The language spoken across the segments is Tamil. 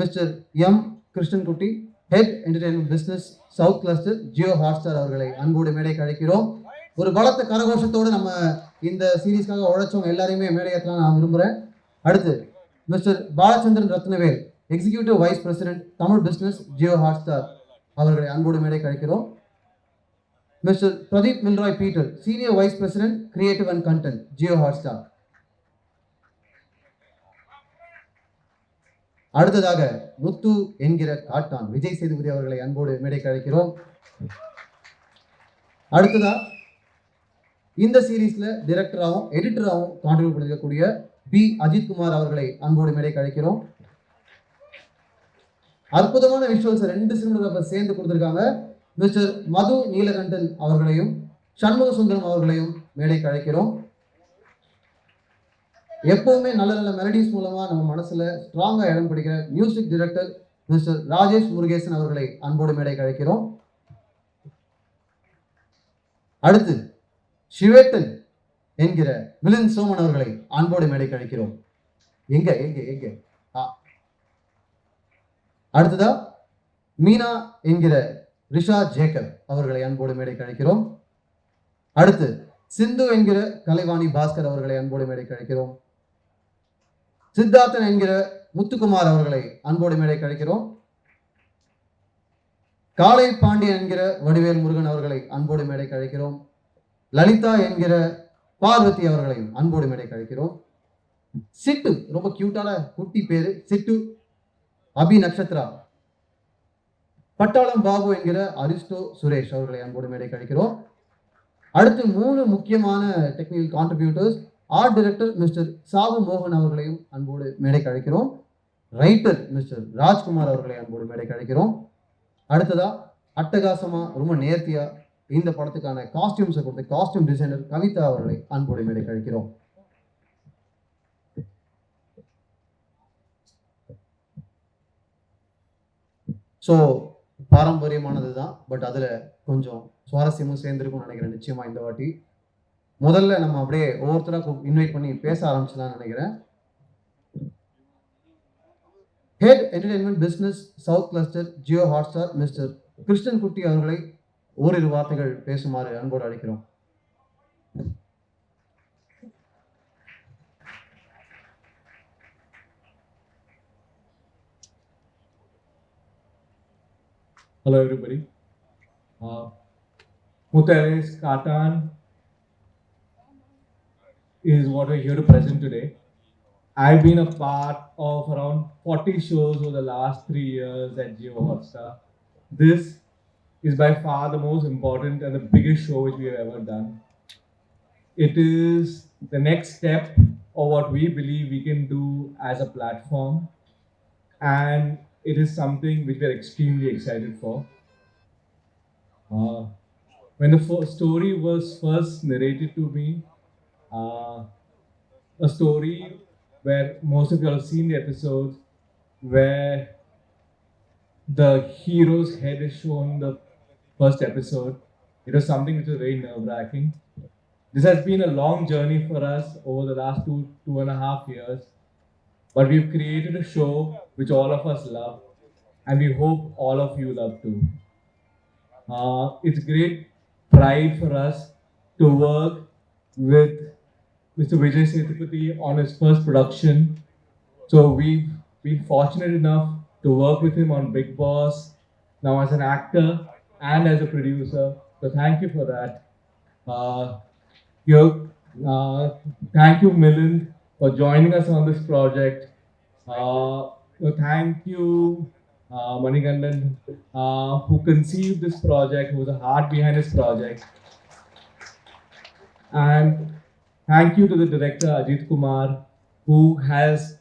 Mister M Krishnankutty, head entertainment business south cluster Jio Hotstar அவர்களை அன்போடு மேடைக்கு அழைக்கிறோம். ஒரு பலத்த கரகோஷத்தோடு நம்ம இந்த சீரீஸ்க்காக உழைச்சவங்க எல்லாரையுமே மேடையேற்றலாம் நான் விரும்புகிறேன். அடுத்து mister Balachandran Rathnavel, executive vice president Tamil business Jio Hotstar அவர்களை அன்போடு மேடைக்கு அழைக்கிறோம். Mister Pradeep Milroy Peter, senior vice president creative and content Jio Hotstar. அடுத்ததாக முத்து என்கிற காட்டான் விஜய் சேதுபதி அவர்களை அன்போடு மேடைக்கு அழைக்கிறோம். அடுத்ததா இந்த சீரீஸ்ல டைரக்டராகவும் எடிட்டராகவும் கான்ட்ரிபியூட் பண்ணிருக்கக்கூடிய பி அஜித்குமார் அவர்களை அன்போடு மேடைக்கு அழைக்கிறோம். அற்புதமான விஷுவல்ஸ் 2 சினிமாட்டோகிராஃபர் சேர்ந்து கொடுத்திருக்காங்க. மிஸ்டர் மது நீலகண்டன் அவர்களையும் சண்முக சுந்தரம் அவர்களையும் மேடைக்கு அழைக்கிறோம். எப்பவுமே நல்ல நல்ல மெலடிஸ் மூலமா நம்ம மனசுல ஸ்ட்ராங்கா இடம் பிடிக்கிற music director mister Rajesh Murugesan அவர்களை அன்போடு மேடைக்கு அழைக்கிறோம். அடுத்து சிவேத்தன் என்கிற மிலின் சோமன் அவர்களை அன்போடு மேடைக்கு அழைக்கிறோம். எங்க எங்க எங்க அடுத்ததா மீனா என்கிற ரிஷா ஜேக்கப் அவர்களை அன்போடு மேடைக்கு அழைக்கிறோம். அடுத்து சிந்து என்கிற கலைவாணி பாஸ்கர் அவர்களை அன்போடு மேடைக்கு அழைக்கிறோம். சித்தார்த்தன் என்கிற முத்துக்குமார் அவர்களை அன்போடு மேடைக்கு அழைக்கிறோம். காளை பாண்டியன் என்கிற வடிவேல் முருகன் அவர்களை அன்போடு மேடைக்கு அழைக்கிறோம். லலிதா என்கிற பார்வதி அவர்களையும் அன்போடு மேடைக்கு அழைக்கிறோம். சிட்டு, ரொம்ப கியூட்டான குட்டி பேரு சிட்டு, அபி நட்சத்திரா. பட்டாளம் பாபு என்கிற அரிஸ்டோ சுரேஷ் அவர்களை அன்போடு மேடைக்கு அழைக்கிறோம். அடுத்து 3 முக்கியமான technical contributors, art director mister சாவு மோகன் அவர்களையும் அன்போடு மேடைக்கு அழைக்கிறோம். ரைட்டர் மிஸ்டர் ராஜ்குமார் அவர்களை அன்போடு மேடைக்கு அழைக்கிறோம். அடுத்ததா அட்டகாசமா ரொம்ப நேர்த்தியா இந்த படத்துக்கான காஸ்டியூம்ஸை கொடுத்த காஸ்டியூம் டிசைனர் கவிதா அவர்களை அன்போடு மேடைக்கு அழைக்கிறோம். ஸோ பாரம்பரியமானது தான், பட் அதில் கொஞ்சம் சுவாரஸ்யமும் சேர்ந்துருக்கும்னு நினைக்கிறேன். நிச்சயமாக இந்த வாட்டி முதல்ல நம்ம அப்படியே ஒவ்வொருத்தராக இன்வைட் பண்ணி பேச ஆரம்பிச்சலாம்னு நினைக்கிறேன். Head entertainment business south cluster Jio Hotstar mister Krishnankutty அவர்களை ஓரிரு வார்த்தைகள் பேசுமாறு அன்போடு அழைக்கிறோம். Hello everybody. Muteres Katan is what we're here to present today. I've been a part of around 40 shows over the last 3 years at Jio Hotstar. This is by far the most important and the biggest show which we have ever done. It is the next step of what we believe we can do as a platform, and it is something which we are extremely excited for. When the story was first narrated to me, a story where most of you have seen the episodes, where the hero's head is shown in the first episode, it was something which was very nerve-wracking. This has been a long journey for us over the last 2.5 years, but we've created a show which all of us love, and we hope all of you love too. It's great pride for us to work with Mr. Vijay Sethupathi on his first production. So we've been fortunate enough to work with him on Bigg Boss, now as an actor and as a producer. So thank you for that. Thank you, Milind, for joining us on this project. Thank you, Manikandan, who conceived this project, who was the heart behind this project. And thank you to the director, Ajit Kumar, who has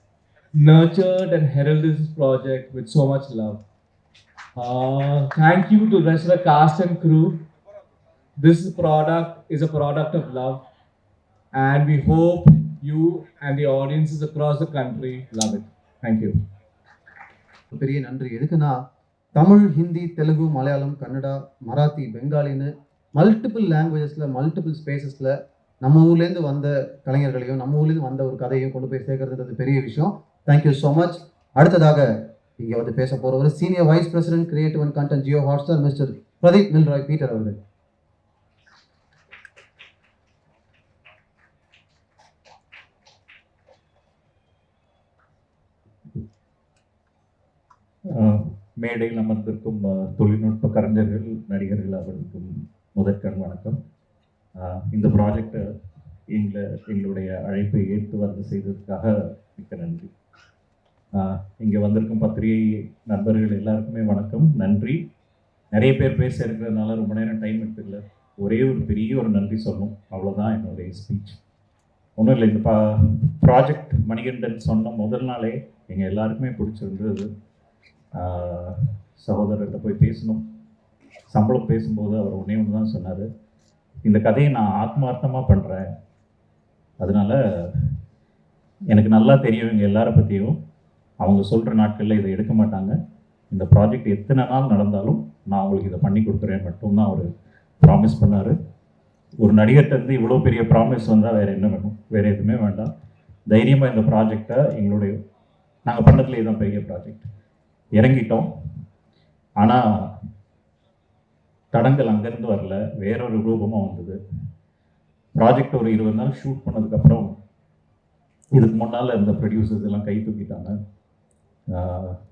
nurtured and heralded this project with so much love. Thank you to the rest of the cast and crew. This product is a product of love, and we hope you and the audiences across the country love it. Thank you. பெரிய நன்றி. எதுக்குன்னா தமிழ், ஹிந்தி, தெலுங்கு, மலையாளம், கன்னடா, மராத்தி, பெங்காலின்னு மல்டிபிள் லாங்குவேஜஸில் மல்டிபிள் ஸ்பேசஸில் நம்ம ஊர்லேருந்து வந்த கலைஞர்களையும் நம்ம ஊர்லேருந்து வந்த ஒரு கதையும் கொண்டு போய் சேர்க்கறதுன்றது பெரிய விஷயம். Thank you so much. அடுத்ததாக இங்கே வந்து பேச போகிறவர் senior vice president creative and content Jio Hotstar mister Pradeep Milroy Peter அவர்கள். மேடையில் அமர்ந்திருக்கும் தொழில்நுட்ப கலைஞர்கள், நடிகர்கள் அவர்களுக்கும் முதற்கண் வணக்கம். இந்த ப்ராஜெக்டை எங்களுடைய அழைப்பை ஏற்று வந்து செய்ததுக்காக மிக்க நன்றி. இங்கே வந்திருக்கும் பத்திரிகை நண்பர்கள் எல்லாருக்குமே வணக்கம், நன்றி. நிறைய பேர் பேச இருக்கிறதுனால ரொம்ப நேரம் டைம் எடுத்துக்கல. ஒரே ஒரு பெரிய ஒரு நன்றி சொல்லணும், அவ்வளோதான் என்னுடைய ஸ்பீச். ஒன்றும் இல்லை, இந்த ப்ராஜெக்ட் மணிகண்டன் சொன்ன முதல் நாளே எங்கள் எல்லாருக்குமே பிடிச்சிருந்தது. சகோதரர்கிட்ட போய் பேசணும், சம்பளம் பேசும்போது அவர் ஒன்றே ஒன்று தான் சொன்னார், இந்த கதையை நான் ஆத்மார்த்தமாக பண்ணுறேன், அதனால் எனக்கு நல்லா தெரியும் இவங்க எல்லாரை பற்றியும், அவங்க சொல்கிற நாட்களில் இதை எடுக்க மாட்டாங்க, இந்த ப்ராஜெக்ட் எத்தனை நாள் நடந்தாலும் நான் அவங்களுக்கு இதை பண்ணி கொடுக்குறேன் மட்டும்தான் அவர் ப்ராமிஸ் பண்ணார். ஒரு நடிகர்கிட்ட இவ்வளோ பெரிய ப்ராமிஸ் வந்தால் வேறு என்ன வேணும்? வேறு எதுவுமே வேண்டாம். தைரியமாக இந்த ப்ராஜெக்டை நாங்கள் பண்ணதுல இதுதான் பெரிய ப்ராஜெக்ட், இறங்கிட்டோம். ஆனால் தடங்கள் அங்கேருந்து வரல, வேறொரு ரூபமாக வந்தது. ப்ராஜெக்ட் ஒரு 20 நாள் ஷூட் பண்ணதுக்கப்புறம் இதுக்கு முன்னால் இருந்த ப்ரொடியூசர்ஸ் எல்லாம் கை தூக்கிட்டாங்க.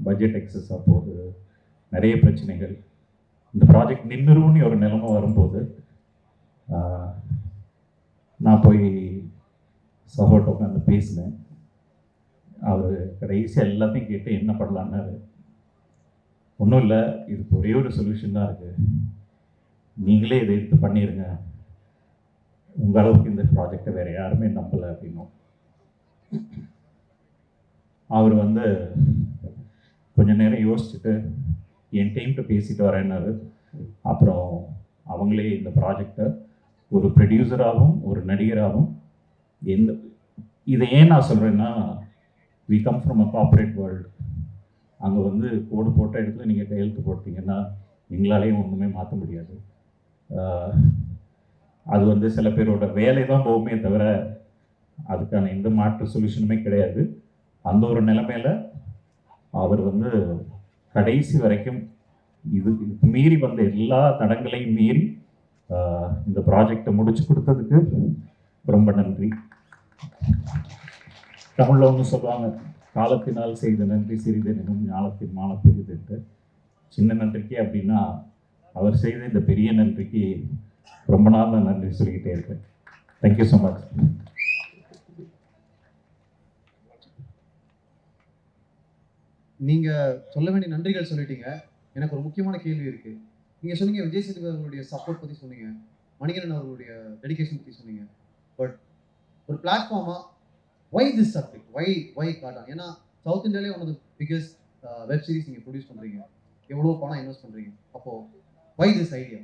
பட்ஜெட் எக்ஸஸாக போகுது, நிறைய பிரச்சனைகள். இந்த ப்ராஜெக்ட் நின்றுருன்னு ஒரு நிலைமை வரும்போது நான் போய் சகோட்ட உட்காந்து பேசினேன். அவர் கடைசியாக எல்லாத்தையும் கேட்டு என்ன பண்ணலான்னாரு. ஒன்றும் இல்லை, இதுக்கு ஒரே ஒரு சொல்யூஷன் தான் இருக்குது, நீங்களே இதை எடுத்து பண்ணிடுங்க, உங்கள் அளவுக்கு இந்த ப்ராஜெக்டை வேறு யாருமே நம்பலை அப்படின்னும். அவர் கொஞ்சம் நேரம் யோசிச்சுட்டு என் டீம்கிட்ட பேசிட்டு வரேன்னாரு. அப்புறம் அவங்களே இந்த ப்ராஜெக்டை ஒரு ப்ரொடியூசராகவும் ஒரு நடிகராகவும் இதை ஏன் நான் சொல்கிறேன்னா, we come from a corporate world. அங்கே கோடு போட்ட இடத்துல நீங்கள் கையெழுத்து போட்டிங்கன்னா எங்களாலேயும் ஒன்றுமே மாற்ற முடியாது. அது சில பேரோட வேலை தான் போகுமே தவிர அதுக்கான எந்த மாற்று சொல்யூஷனுமே கிடையாது. அந்த ஒரு நிலைமையில் அவர் கடைசி வரைக்கும் இதுக்கு மீறி வந்த எல்லா தடங்களையும் மீறி இந்த ப்ராஜெக்டை முடிச்சு கொடுத்ததுக்கு ரொம்ப நன்றி. தமிழில் ஒன்று சொல்லுவாங்க, காலத்தினால் செய்த நன்றி சிறிதெனும் ஞானத்தின் மான பெரிதுன்ட்டு. சின்ன நன்றிக்கு அப்படின்னா அவர் செய்த இந்த பெரிய நன்றிக்கு ரொம்ப நாள் நான் நன்றி சொல்லிக்கிட்டே இருக்கேன். Thank you so much. நீங்கள் சொல்ல வேண்டிய நன்றிகள் சொல்லிட்டீங்க. எனக்கு ஒரு முக்கியமான கேள்வி இருக்குது. நீங்கள் சொன்னீங்க விஜய் சேதுபதி அவர்களுடைய சப்போர்ட் பற்றி சொன்னீங்க, மணிகண்டன் அவர்களுடைய டெடிகேஷன் பற்றி சொன்னீங்க. பட் ஒரு பிளாட்ஃபார்மாக why this subject, why Kaatan? ஏன்னா சவுத் இந்தியாவிலே one of the biggest web series நீங்கள் ப்ரொடியூஸ் பண்ணுறீங்க, எவ்வளோ பணம் இன்வெஸ்ட் பண்ணுறீங்க. அப்போது ஒய் திஸ் ஐடியா?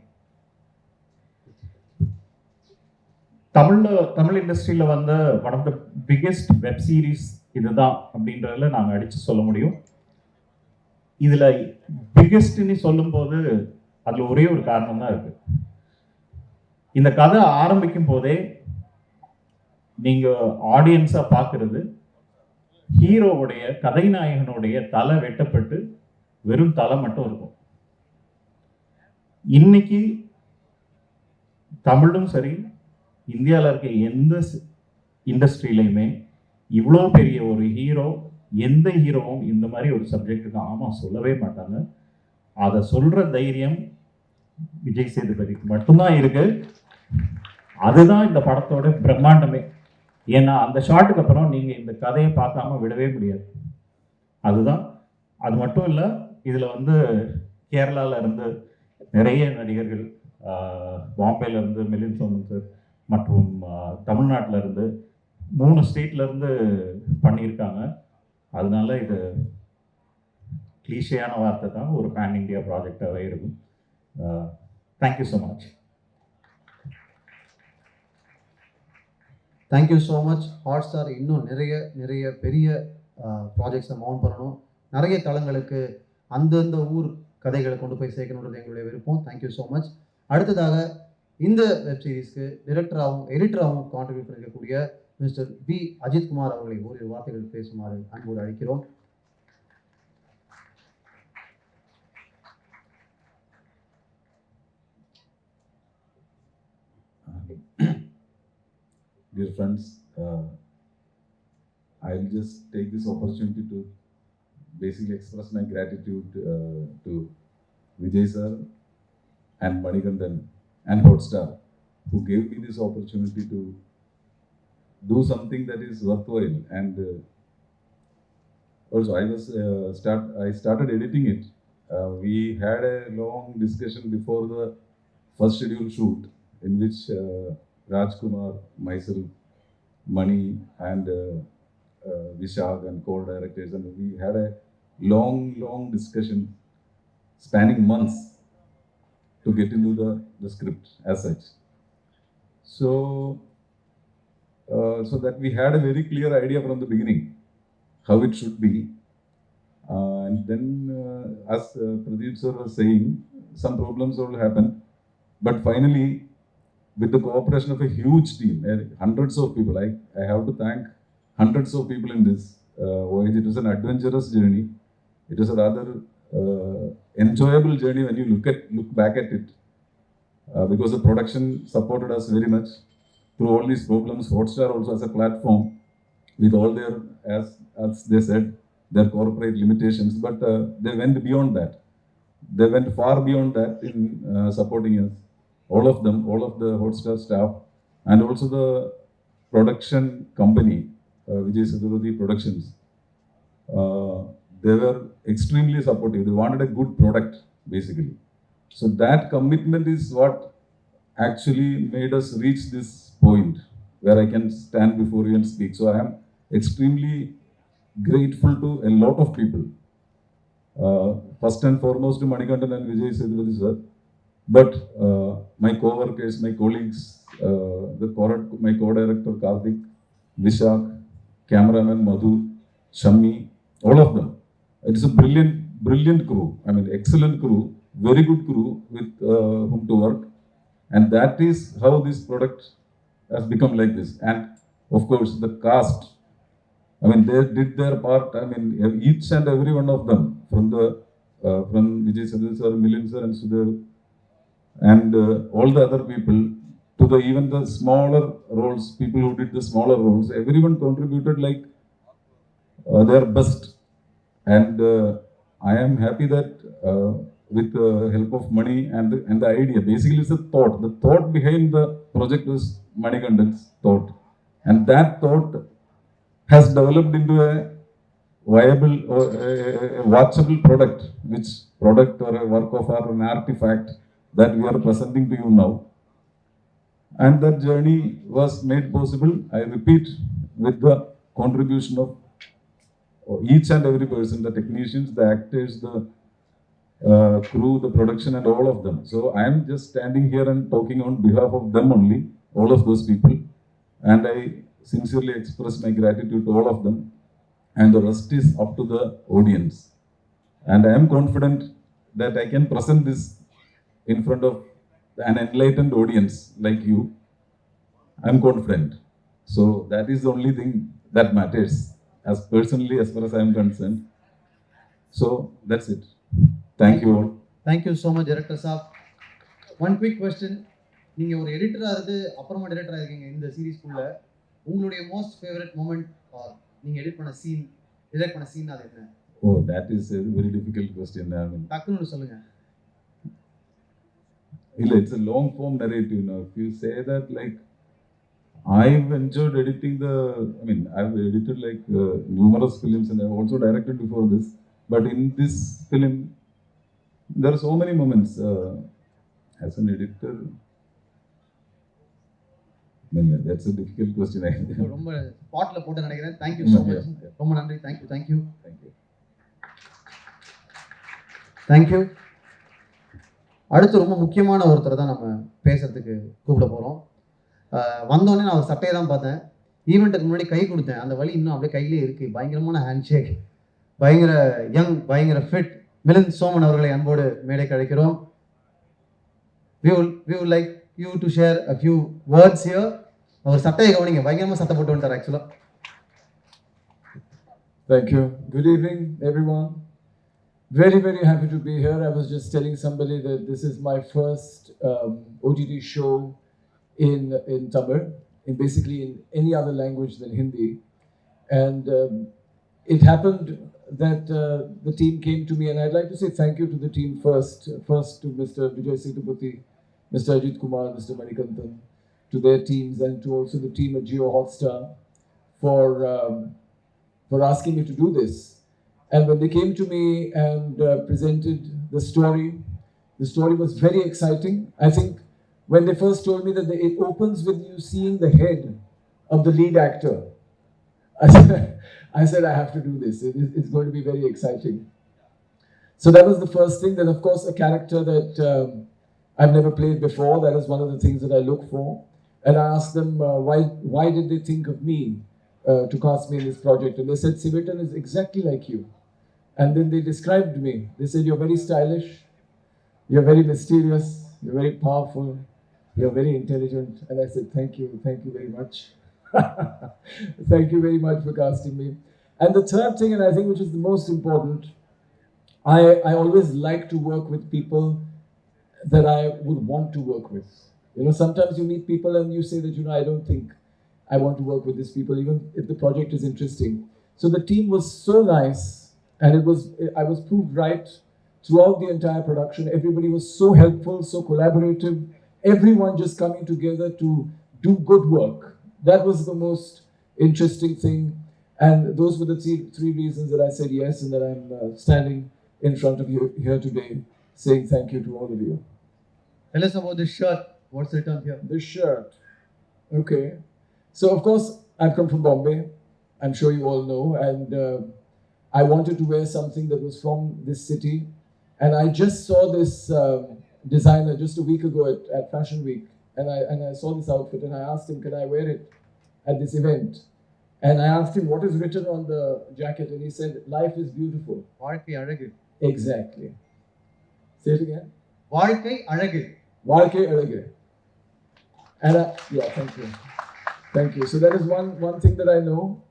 தமிழ் இண்டஸ்ட்ரியில் one of the biggest web series இதுதான் அப்படின்றதுல நாங்கள் அடித்து சொல்ல முடியும். இதில் பிகெஸ்ட்னு சொல்லும்போது அதில் ஒரே ஒரு காரணம் தான் இருக்குது. இந்த கதை ஆரம்பிக்கும் போதே நீங்கள் ஆடியன்ஸாக பார்க்குறது ஹீரோவுடைய கதைநாயகனுடைய தலை வெட்டப்பட்டு வெறும் தலை மட்டும் இருக்கும். இன்னைக்கு தமிழும் சரி, இந்தியாவில் இருக்க எந்த இண்டஸ்ட்ரியிலையுமே இவ்வளோ பெரிய ஒரு ஹீரோ, எந்த ஹீரோவும் இந்த மாதிரி ஒரு சப்ஜெக்டுக்கு ஆமாம் சொல்லவே மாட்டாங்க. அதை சொல்கிற தைரியம் விஜய் சேதுபதிக்கு மட்டும்தான் இருக்கு. அதுதான் இந்த படத்தோட பிரம்மாண்டமே. ஏன்னா அந்த ஷாட்டுக்கு அப்புறம் நீங்கள் இந்த கதையை பார்க்காம விடவே முடியாது. அதுதான். அது மட்டும் இல்லை, இதில் கேரளாவில் இருந்து நிறைய நடிகர்கள், பாம்பேல இருந்து மிலிந்த் சோமன் சார் மற்றும் தமிழ்நாட்டில் இருந்து 3 ஸ்டேட்லேருந்து பண்ணியிருக்காங்க. அதனால இது கிளீஷையான வார்த்தை தான், ஒரு பேன் இண்டியா ப்ராஜெக்டாகவே இருக்கும். Thank you so much. Thank you so much. Hot star இன்னும் நிறைய பெரிய ப்ராஜெக்ட்ஸை மவுண்ட் பண்ணணும், நிறைய தளங்களுக்கு அந்தந்த ஊர் கதைகளை கொண்டு போய் சேர்க்கணுன்றது எங்களுடைய விருப்பம். Thank you so much. அடுத்ததாக இந்த வெப் சீரிஸ்க்கு டிரெக்டராகவும் எடிட்டராகவும் கான்ட்ரிபியூட் பண்ணிக்கக்கூடிய மிஸ்டர் பி அஜித்குமார் அவர்களை ஓரிரு வார்த்தைகள் பேசுமாறு அன்போடு அழைக்கிறோம். Dear friends, I'll just take this opportunity to basically express my gratitude to Vijay sir and Manikandan and Hotstar, who gave me this opportunity to do something that is worthwhile. And also, I started editing it. We had a long discussion before the first scheduled shoot, in which Rajkumar, myself, Mani, and Vishak and co-directors, and we had a long discussion spanning months to get into the script as such. So that we had a very clear idea from the beginning how it should be. And then, as Pradeep sir was saying, some problems will happen. But finally, with the cooperation of a huge team, hundreds of people, I have to thank hundreds of people in this voyage. It was an adventurous journey. It was a rather enjoyable journey when you look back at it, because the production supported us very much through all these problems. Hotstar also as a platform, with all their, as they said, their corporate limitations, but they went beyond that. They went far beyond that in supporting us. All of them, all of the Hotstar staff, and also the production company, Vijay Sethupathi Productions. They were extremely supportive. They wanted a good product, basically. So that commitment is what actually made us reach this point where I can stand before you and speak. So I am extremely grateful to a lot of people. First and foremost to Manikandan and Vijay Sethupathi sir, but my co-workers, my colleagues, my co-director Karthik, Vishak, cameraman Madhu, Shammi, all of them. It's a brilliant crew. I mean, excellent crew, very good crew with whom to work. And that is how this product has become like this. And of course, the cast, I mean, they did their part. I mean, each and every one of them, from Vijay Sethupathi sir, Milind sir, and Sudev, and all the other people, to even the smaller roles, people who did the smaller roles, everyone contributed like their best. And I am happy that with the help of Mani and the idea, basically it's a thought. The thought behind the project was Manikandan's thought. And that thought has developed into a viable or a watchable product, or a work of art or an artifact that we are presenting to you now. And that journey was made possible, I repeat, with the contribution of each and every person, the technicians, the actors, the crew, the production, and all of them. So I am just standing here and talking on behalf of them only, all of those people. And I sincerely express my gratitude to all of them. And the rest is up to the audience. And I am confident that I can present this in front of an enlightened audience like you. I am confident. So that is the only thing that matters, as personally, as far as I am concerned. So that's it. Thank you all. Thank you so much, Director Saab. One quick question. நீங்கள் ஒரு எடிட்டராக இருந்து அப்புறமா டைரக்டராக இருக்கீங்க இந்த சீரீஸ்க்குள்ள, உங்களுடைய மோஸ்ட் ஃபேவரட் மூமெண்ட் ஆர் நீங்கள் டிரெக்ட் பண்ண சீன் அது என்ன? Oh, that is a very difficult question. I mean, டக்குன்னு சொல்லுங்க. It's a long form narrative now. If you say that, like, I've enjoyed editing I've edited like numerous films, and I've also directed before this. But in this film, there are so many moments as an editor. That's a difficult question. ரொம்ப ஸ்பாட்ல போட்டு நினைக்கிறேன். Thank you so much. ரொம்ப நன்றி. Thank you. அடுத்து ரொம்ப முக்கியமான ஒருத்தர் தான் நம்ம பேசுறதுக்கு கூப்பிட போகிறோம். வந்தோடனே நான் ஒரு சட்டையை தான் பார்த்தேன். ஈவெண்ட்டுக்கு முன்னாடி கை கொடுத்தேன். அந்த வழி இன்னும் அப்படியே கையிலே இருக்குது. பயங்கரமான ஹேண்ட்ஷேக், பயங்கர யங், பயங்கர ஃபிட் மிலிந்த் சோமன் அவர்களை அன்போடு மேடைக்கு அழைக்கிறோம். We would like you to share a few words here. அவர் சட்டையை கவனிங்க, பயங்கரமாக சட்டை போட்டு வந்துட்டார் ஆக்சுவலாக. Thank you. Good evening, everyone. Very, very happy to be here. I was just telling somebody that this is my first OTT show in Tamil, in basically in any other language than Hindi. And it happened that the team came to me, and I'd like to say thank you to the team first to Mr. Vijay Sethupathi, Mr. Ajit Kumar, Mr. Manikantan, to their teams, and to also the team at Jio Hotstar for asking me to do this. And when they came to me and presented the story was very exciting. I think when they first told me that it opens with you seeing the head of the lead actor, I said I have to do this. It's going to be very exciting. So that was the first thing. Then, of course, a character that I've never played before. That is one of the things that I look for. And I asked them why did they think of me to cast me in this project? And they said, Sivatam is exactly like you. And then they described me. They said, you're very stylish, you're very mysterious, you're very powerful, you're very intelligent. And I said, thank you very much. Thank you very much for casting me. And the third thing, and I think which is the most important, I always like to work with people that I would want to work with. You know, sometimes you meet people and you say that, you know, I don't think I want to work with these people, even if the project is interesting. So the team was so nice, and I was proved right throughout the entire production. Everybody was so helpful, so collaborative, everyone just coming together to do good work. That was the most interesting thing. And those were the three reasons that I said yes, and that I'm standing in front of you here today saying thank you to all of you. Tell us about this shirt. What's written here? This shirt. Okay. So, of course, I've come from Bombay. I'm sure you all know. And I wanted to wear something that was from this city. And I just saw this designer just a week ago at Fashion Week. And I saw this outfit and I asked him, can I wear it at this event? And I asked him, what is written on the jacket? And he said, life is beautiful. வாழ்க்கை அழகு. Exactly. Say it again. வாழ்க்கை அழகு. வாழ்க்கை அழகு. And yeah, thank you. Thank you. So that is one thing that I know.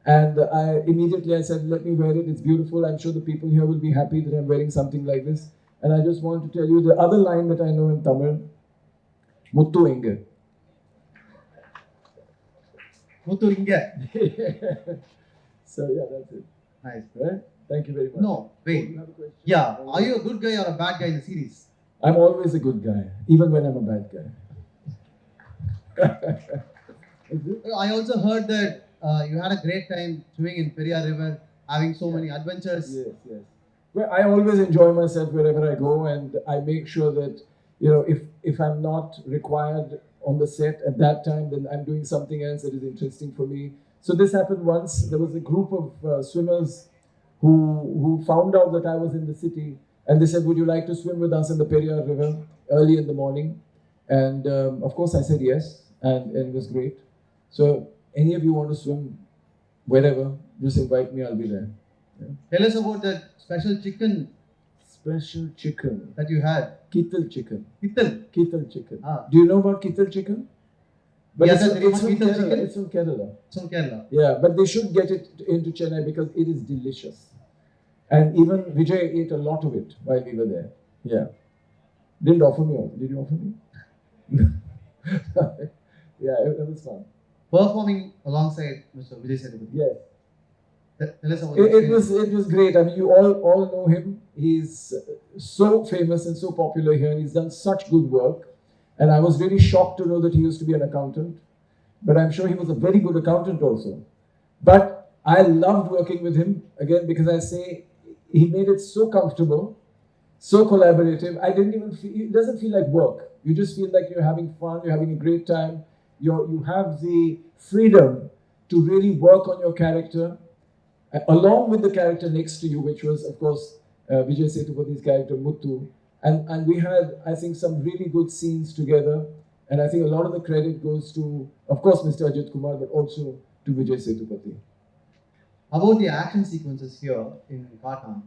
And I immediately said, let me wear it. It's beautiful. I'm sure the people here will be happy that I'm wearing something like this. And I just want to tell you the other line that I know in Tamil, Muthu Inga. Muthu Inga. So yeah, that's it. Nice. Right? Thank you very much. No, wait. Yeah, are you a good guy or a bad guy in the series? I'm always a good guy, even when I'm a bad guy. I also heard that you had a great time swimming in Periyar River, having so many adventures. Yes. Well, I always enjoy myself wherever I go, and I make sure that, you know, if I'm not required on the set at that time, then I'm doing something else that is interesting for me. So this happened once. There was a group of swimmers who found out that I was in the city, and they said, would you like to swim with us in the Periyar River early in the morning? And of course I said yes, and it was great. So any of you want to swim wherever, just invite me, I'll be there. Yeah. Tell us about that special chicken Special chicken. that you had. Kittal chicken. Kittal. Kittal chicken. Ah. Do you know about Kittal chicken? Yeah, it's, that's very it's much from Kittal Kerala. chicken. It's from Kerala. It's from Kerala. Yeah, but they should get it into Chennai because it is delicious. And even Vijay ate a lot of it while we were there. Yeah. Didn't offer me all. Did you offer me? Yeah, it was fun. Performing alongside Mr. Vijay Sethupathi. Yes. Tell us about It was great. I mean, you all know him. He's so famous and so popular here, and he's done such good work. And I was really shocked to know that he used to be an accountant. But I'm sure he was a very good accountant also. But I loved working with him, again, because I say he made it so comfortable, so collaborative. It doesn't feel like work. You just feel like you're having fun, you're having a great time. You have the freedom to really work on your character, along with the character next to you, which was, of course, Vijay Sethupathiy's character, Muthu. And we had, I think, some really good scenes together. And I think a lot of the credit goes to, of course, Mr. Ajit Kumar, but also to Vijay Sethupathi. about the action sequences here in Pathan.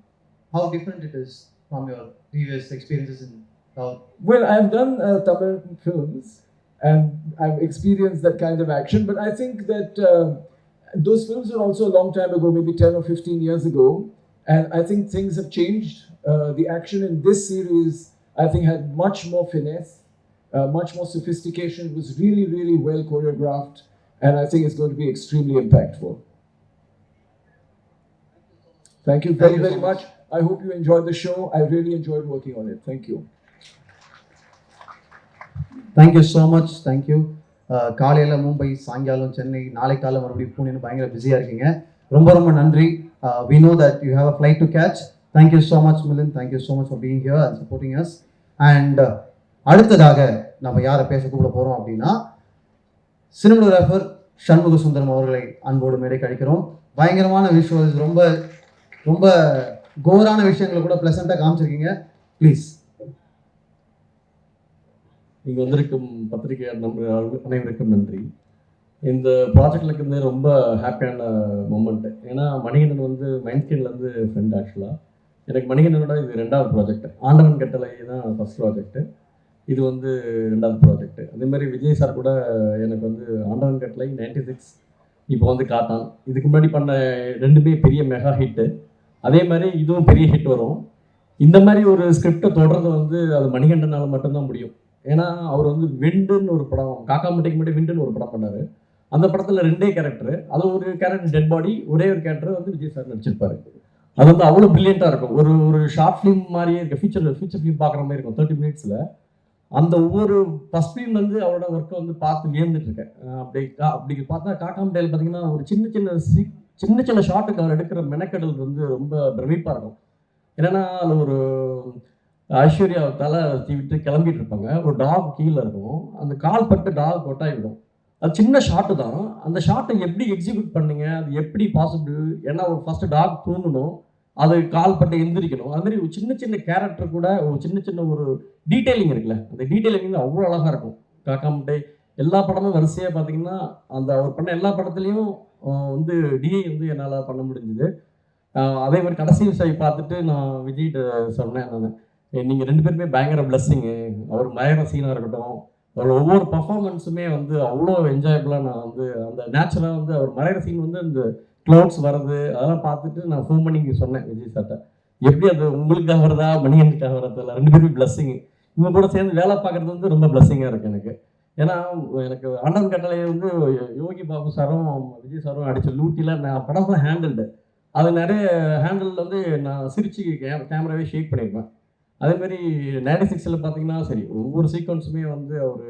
How different it is from your previous experiences in South? Well, I've done Tamil films and I've experienced that kind of action, but I think that those films were also a long time ago, maybe 10 or 15 years ago, and I think things have changed. The action in this series, I think, had much more finesse, much more sophistication. It was really, really well choreographed, and I think it's going to be extremely impactful. Thank you very, very much. I hope you enjoyed the show. I really enjoyed working on it. Thank you. Thank you so much. Thank you. காலையில் மும்பை, சாயங்காலம் சென்னை, நாளை காலம் மறுபடியும் பூனேன்னு பயங்கர பிஸியாக இருக்கீங்க. ரொம்ப ரொம்ப நன்றி. We know that you have a flight to catch. Thank you so much, Milind. Thank you so much for being here and supporting us. And அடுத்ததாக நம்ம யாரை பேச கூப்பிட போகிறோம் அப்படின்னா, சினிமோகிராஃபர் சண்முக சுந்தரம் அவர்களை அன்போடு மேடை கழிக்கிறோம். பயங்கரமான விஷுவல்ஸ், ரொம்ப ரொம்ப கோரான விஷயங்களை கூட ப்ளசண்ட்டாக காமிச்சிருக்கீங்க. ப்ளீஸ். இங்கே வந்திருக்கும் பத்திரிகையாளர் அனைவருக்கும் நன்றி. இந்த ப்ராஜெக்டில் இருக்கிறது ரொம்ப ஹாப்பியான மூமெண்ட்டு. ஏன்னா மணிகண்டன் வந்து மைண்ட்ஸ்கிரீன்லேருந்து ஃப்ரெண்ட். ஆக்சுவலாக எனக்கு மணிகண்டனோட இது 2வது ப்ராஜெக்ட். ஆண்டவன் கட்டளை தான் ஃபஸ்ட் ப்ராஜெக்ட்டு, இது வந்து 2வது ப்ராஜெக்ட்டு. அதேமாதிரி விஜய் சார் கூட எனக்கு வந்து ஆண்டவன் கட்டளை 96, இப்போ வந்து காத்தான், இதுக்கு முன்னாடி பண்ண 2மே பெரிய மெகா ஹிட்டு. அதே மாதிரி இதுவும் பெரிய ஹிட் வரும். இந்த மாதிரி ஒரு ஸ்கிரிப்டை தொடர்ந்து வந்து அது மணிகண்டனால் மட்டும்தான் முடியும். ஏன்னா அவர் வந்து விண்டுன்னு ஒரு படம், காக்கா முட்டைக்கு முன்னாடி விண்டுன்னு ஒரு படம் பண்ணார். அந்த படத்தில் 2 கேரக்டரு, அது ஒரு கேரக்டர் டெட் பாடி, ஒரே ஒரு கேரக்டர் வந்து விஜய் சார் நடிச்சிருப்பாரு. அது வந்து அவ்வளோ ப்ரில்லியண்ட்டாக இருக்கும். ஒரு ஷார்ட் ஃபிலிம் மாதிரியே இருக்க, ஃபீச்சர் ஃபிலிம் பார்க்குற மாதிரி இருக்கும் 30 மினிட்ஸில். அந்த ஒவ்வொரு ஃபஸ்ட் ஃபிலிம் வந்து அவரோட ஒர்க்கை வந்து பார்த்து வியந்துட்டுருக்கேன். அப்படி பார்த்தா காக்கா முட்டையில் பார்த்தீங்கன்னா ஒரு சின்ன சின்ன ஷாட்டுக்கு அவர் எடுக்கிற மெனக்கடல் வந்து ரொம்ப பிரமிப்பாக இருக்கும். என்னென்னா அதில் ஒரு ஐஸ்வர்யா தலை விட்டு கிளம்பிட்டு இருப்பாங்க, ஒரு டாக் கீழே இருக்கும், அந்த கால் பட்டு டாக் கொட்டாயிடும். அது சின்ன ஷாட்டு தான். அந்த ஷாட்டை எப்படி எக்ஸிக்யூட் பண்ணீங்க, அது எப்படி பாசிபிள்? ஏன்னா ஒரு ஃபஸ்ட்டு டாக் தூங்கணும், அது கால் பட்டு எந்திரிக்கணும். அது மாதிரி ஒரு சின்ன கேரக்டர் கூட ஒரு சின்ன ஒரு டீட்டெயிலிங் இருக்குல்ல, அந்த டீட்டெயிலிங் அவ்வளோ அழகாக இருக்கும். காக்கா முட்டை எல்லா படமும் வரிசையாக பார்த்தீங்கன்னா அந்த அவர் பண்ண எல்லா படத்துலையும் வந்து டிஐ வந்து என்னால் பண்ண முடிஞ்சுது. அதே மாதிரி கடைசி விஷயம் பார்த்துட்டு நான் விஜய்கிட்ட சொன்னேன், நான் நீங்கள் 2 பேருமே பயங்கர பிளஸ்ஸிங்கு. அவர் மயர சீனாக இருக்கட்டும், அவர் ஒவ்வொரு பர்ஃபார்மன்ஸுமே வந்து அவ்வளோ என்ஜாயபுளாக. நான் வந்து அந்த நேச்சுரலாக வந்து அவர் மறைகிற சீன் வந்து இந்த க்ளவுட்ஸ் வர்றது அதெல்லாம் பார்த்துட்டு நான் ஃபோன் பண்ணி சொன்னேன் விஜய் சார்ட்ட, எப்படி அது உங்களுக்காக வருதா மணிகண்டுக்காக வரதில்ல, 2 பேருமே பிளஸ்ஸிங்கு. இவங்க கூட சேர்ந்து வேலை பார்க்குறது வந்து ரொம்ப பிளஸ்ஸிங்காக இருக்குது எனக்கு. ஏன்னா எனக்கு ஆண்டவன் கட்டளையை வந்து யோகி பாபு சாரும் விஜய் சாரும் அடித்த லூட்டியில் நான் படம் ஹேண்டில்டு. அது நிறைய ஹேண்டில் வந்து நான் சிரிச்சு கேமராவே ஷேக் பண்ணியிருப்பேன். அதேமாதிரி 96ல் பார்த்தீங்கன்னா சரி, ஒவ்வொரு சீக்வன்ஸுமே வந்து அவர்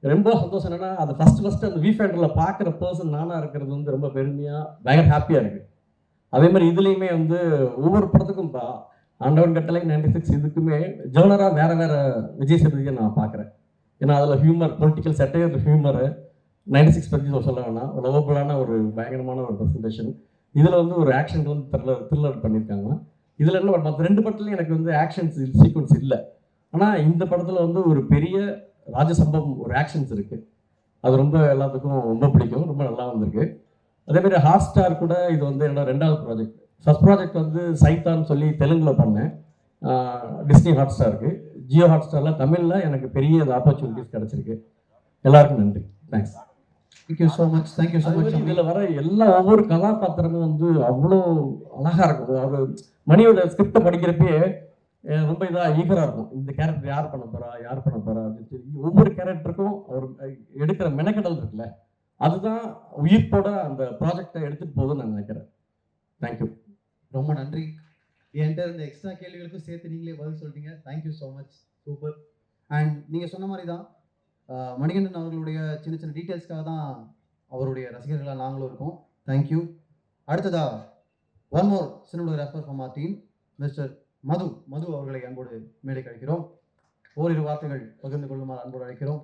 ரொம்ப சந்தோஷம். என்னென்னா அது ஃபஸ்ட்டு அந்த வீஃபேண்டரில் பார்க்குற பர்சன் நானாக இருக்கிறது வந்து ரொம்ப பெருமையாக பயங்கர ஹாப்பியாக இருக்குது. அதே மாதிரி இதுலேயுமே வந்து ஒவ்வொரு படத்துக்கும் ஆண்டவன் கட்டளை 96 இதுக்குமே ஜேர்னராக வேறு விஜய் சேதுபதியை நான் பார்க்குறேன். ஏன்னா அதில் ஹியூமர், பொலிட்டிக்கல் செட்டையர் ஹியூமரு 96 பற்றி சொல்ல வேணாம், லவபுளான ஒரு பயங்கரமான ஒரு ப்ரெசன்டேஷன். இதில் வந்து ஒரு ஆக்ஷன் வந்து த்ரில்லர் பண்ணியிருக்காங்க. இதில் என்ன மற்ற 2 படத்துலையும் எனக்கு வந்து ஆக்ஷன்ஸ் சீக்வன்ஸ் இல்லை. ஆனால் இந்த படத்தில் வந்து ஒரு பெரிய ராஜசம்பவம் ஒரு ஆக்ஷன்ஸ் இருக்குது. அது ரொம்ப எல்லாத்துக்கும் ரொம்ப பிடிக்கும், ரொம்ப நல்லா வந்திருக்கு. அதேமாதிரி ஹாட் ஸ்டார் கூட இது வந்து என்னோட 2வது ப்ராஜெக்ட். ஃபஸ்ட் ப்ராஜெக்ட் வந்து சைத்தான்னு சொல்லி தெலுங்கில் பண்ணேன், டிஸ்னி ஹாட் ஸ்டாருக்கு. ஜியோ ஹாட் ஸ்டாரில் தமிழில் எனக்கு பெரிய ஆப்பர்ச்சுனிட்டிஸ் கிடச்சிருக்கு. எல்லாருக்கும் நன்றி, thanks. Thank you so much. Thank you so much. இதில் வர ஒவ்வொரு கதாபாத்திரமும் வந்து அவ்வளோ அழகாக இருக்கும். அவர் மணியோட ஸ்கிரிப்டை படிக்கிறப்பே ரொம்ப இதாக ஈகராக இருக்கும். இந்த கேரக்டர் யார் பண்ண போகிறா அப்படின்னு சொல்லி ஒவ்வொரு கேரக்டருக்கும் அவர் எடுக்கிற மெனக்கடல் இருக்குல்ல, அதுதான் உயிர்ப்போட அந்த ப்ராஜெக்டை எடுத்துகிட்டு போகுதுன்னு நான் நினைக்கிறேன். தேங்க்யூ, ரொம்ப நன்றி. என்கிட்ட இந்த எக்ஸ்ட்ரா கேள்விகளுக்கும் சேர்த்து நீங்களே பதில் சொல்லிட்டீங்க. Thank you so much, super. And நீங்கள் சொன்ன மாதிரி தான் மணிகண்டன் அவர்களுடைய சின்ன டீட்டெயில்ஸ்க்காக தான் அவருடைய ரசிகர்களாக நாங்களும் இருக்கோம். தேங்க்யூ. அடுத்ததா one more cinematographer from our team, mister Madhu அவர்களை அன்போடு மேடை கழிக்கிறோம். ஓரிரு வார்த்தைகள் பகிர்ந்து கொள்ளுமாறு அன்போடு அழைக்கிறோம்.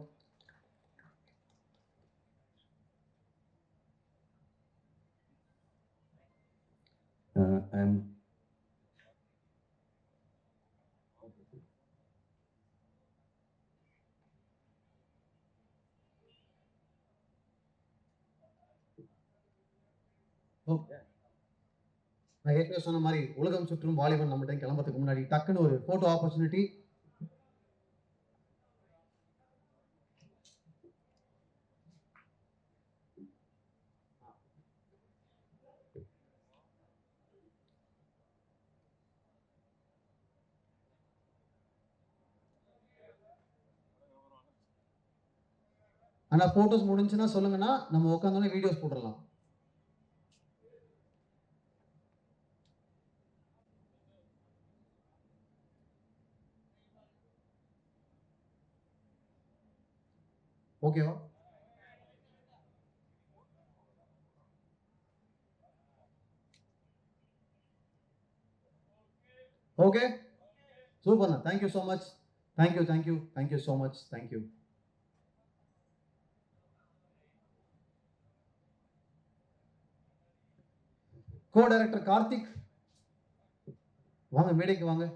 நான் ஏற்கனவே சொன்ன மாதிரி உலகம் சுற்றும் வாலிபன் நம்மகிட்ட கிளம்புறதுக்கு முன்னாடி டக்குன்னு ஒரு போட்டோ ஆப்பர்ச்சுனிட்டி. ஆனால் ஃபோட்டோஸ் முடிஞ்சுன்னா சொல்லுங்கன்னா நம்ம உட்காந்தோன்னே வீடியோஸ் போட்டுடலாம். ஓகேவா? ஓகே, சூப்பர்ண்ணா. Thank you so much. Thank you so much. Thank you. Co director Karthik வாங்க, மேடைக்கு வாங்க.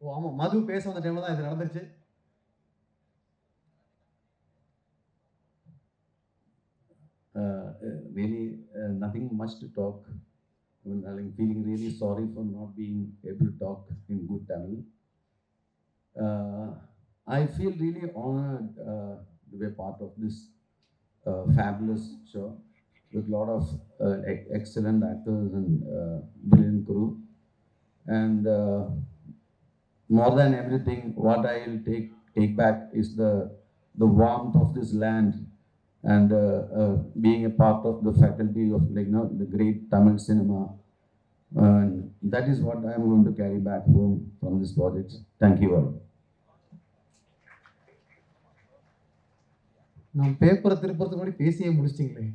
ஓ ஆமா, மது பேச வந்த டைம்ல தான் இது நடந்துச்சு. Really, nothing much to talk. I'm feeling really sorry for not being able to talk in good Tamil. I feel really honored to be a part of this fabulous show with a lot of excellent actors and brilliant crew. And more than everything, what I will take back is the warmth of this land. And being a part of the faculty of the great Tamil cinema, and that is what I am going to carry back home from this project. Thank you all. நான் பேப்பரை திருப்பறதுக்கு முன்னாடி பேசியே முடிச்சிட்டிங்களே,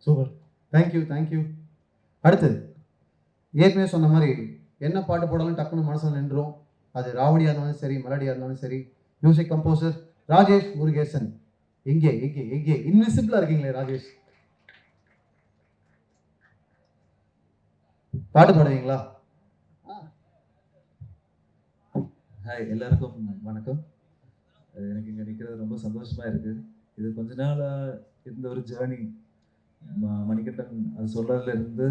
சூப்பர். தேங்க்யூ. அடுத்து ஏற்கனவே சொன்ன மாதிரி என்ன பாட்டு போடாலும் டக்குன்னு மனசில் நின்றுரும். அது ராவடியாக இருந்தாலும் சரி, மெலடியாக இருந்தாலும் சரி. Music composer Rajesh Murugesan. எங்கே இன்விசிபிளா இருக்கீங்களே ராஜேஷ், பாட்டு பாடுவீங்களா? ஹாய், எல்லாருக்கும் வணக்கம். எனக்கு இங்கே நிற்கிறது ரொம்ப சந்தோஷமாக இருக்குது. இது கொஞ்ச நாளாக இருந்த ஒரு ஜேர்னி. மணிகண்டன் அது சொல்கிறதுலேருந்து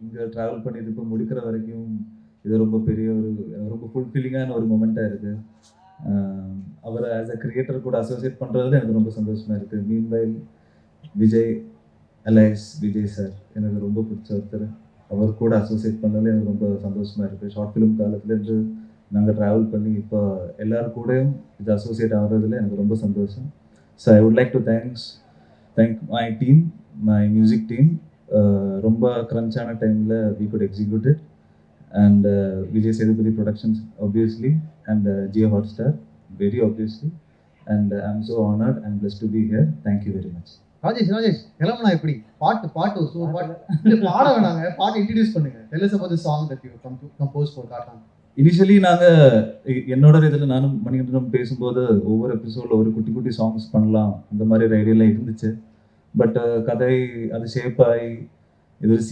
இங்கே ட்ராவல் பண்ணி இது இப்போ முடிக்கிற வரைக்கும் இது ரொம்ப பெரிய ரொம்ப ஃபுல்ஃபில்லிங்கான ஒரு மொமெண்ட்டாக இருக்குது. அவரை ஆஸ் அ கிரியேட்டர் கூட அசோசியேட் பண்ணுறதுல எனக்கு ரொம்ப சந்தோஷமாக இருக்குது. மீன்வைல் விஜய் சார் எனக்கு ரொம்ப பிடிச்ச ஒருத்தர். அவர் கூட அசோசியேட் பண்ணதில் எனக்கு ரொம்ப சந்தோஷமாக இருக்குது. ஷார்ட் ஃபிலிம் காலத்துலேருந்து நாங்கள் ட்ராவல் பண்ணி இப்போ எல்லோரும் கூடயும் இது அசோசியேட் ஆகிறதுல எனக்கு ரொம்ப சந்தோஷம். So I would like to thank my team, my music team. ரொம்ப க்ரன்ச்சான டைமில் we could execute it. And Vijay Sethupathi Productions, obviously, and Jio Hotstar, very obviously. And I'm so honored and blessed to be here. Thank you very much. Rajesh கிளம்புனா எப்படி? பாட்டு சூப்பர் பாட்டு பாட வேணாங்க, பாட்டு இன்ட்ரடியூஸ் பண்ணுங்க. Tell us about the song that you composed for Kaatan. Initially என்னோட இதில் நானும் மணிகண்டன் பேசும்போது ஒவ்வொரு எபிசோடில் ஒரு குட்டி சாங்ஸ் பண்ணலாம் அந்த மாதிரி ஒரு ஐடியாலாம் இருந்துச்சு. பட் கதை அது ஷேப் ஆகி இது ஒரு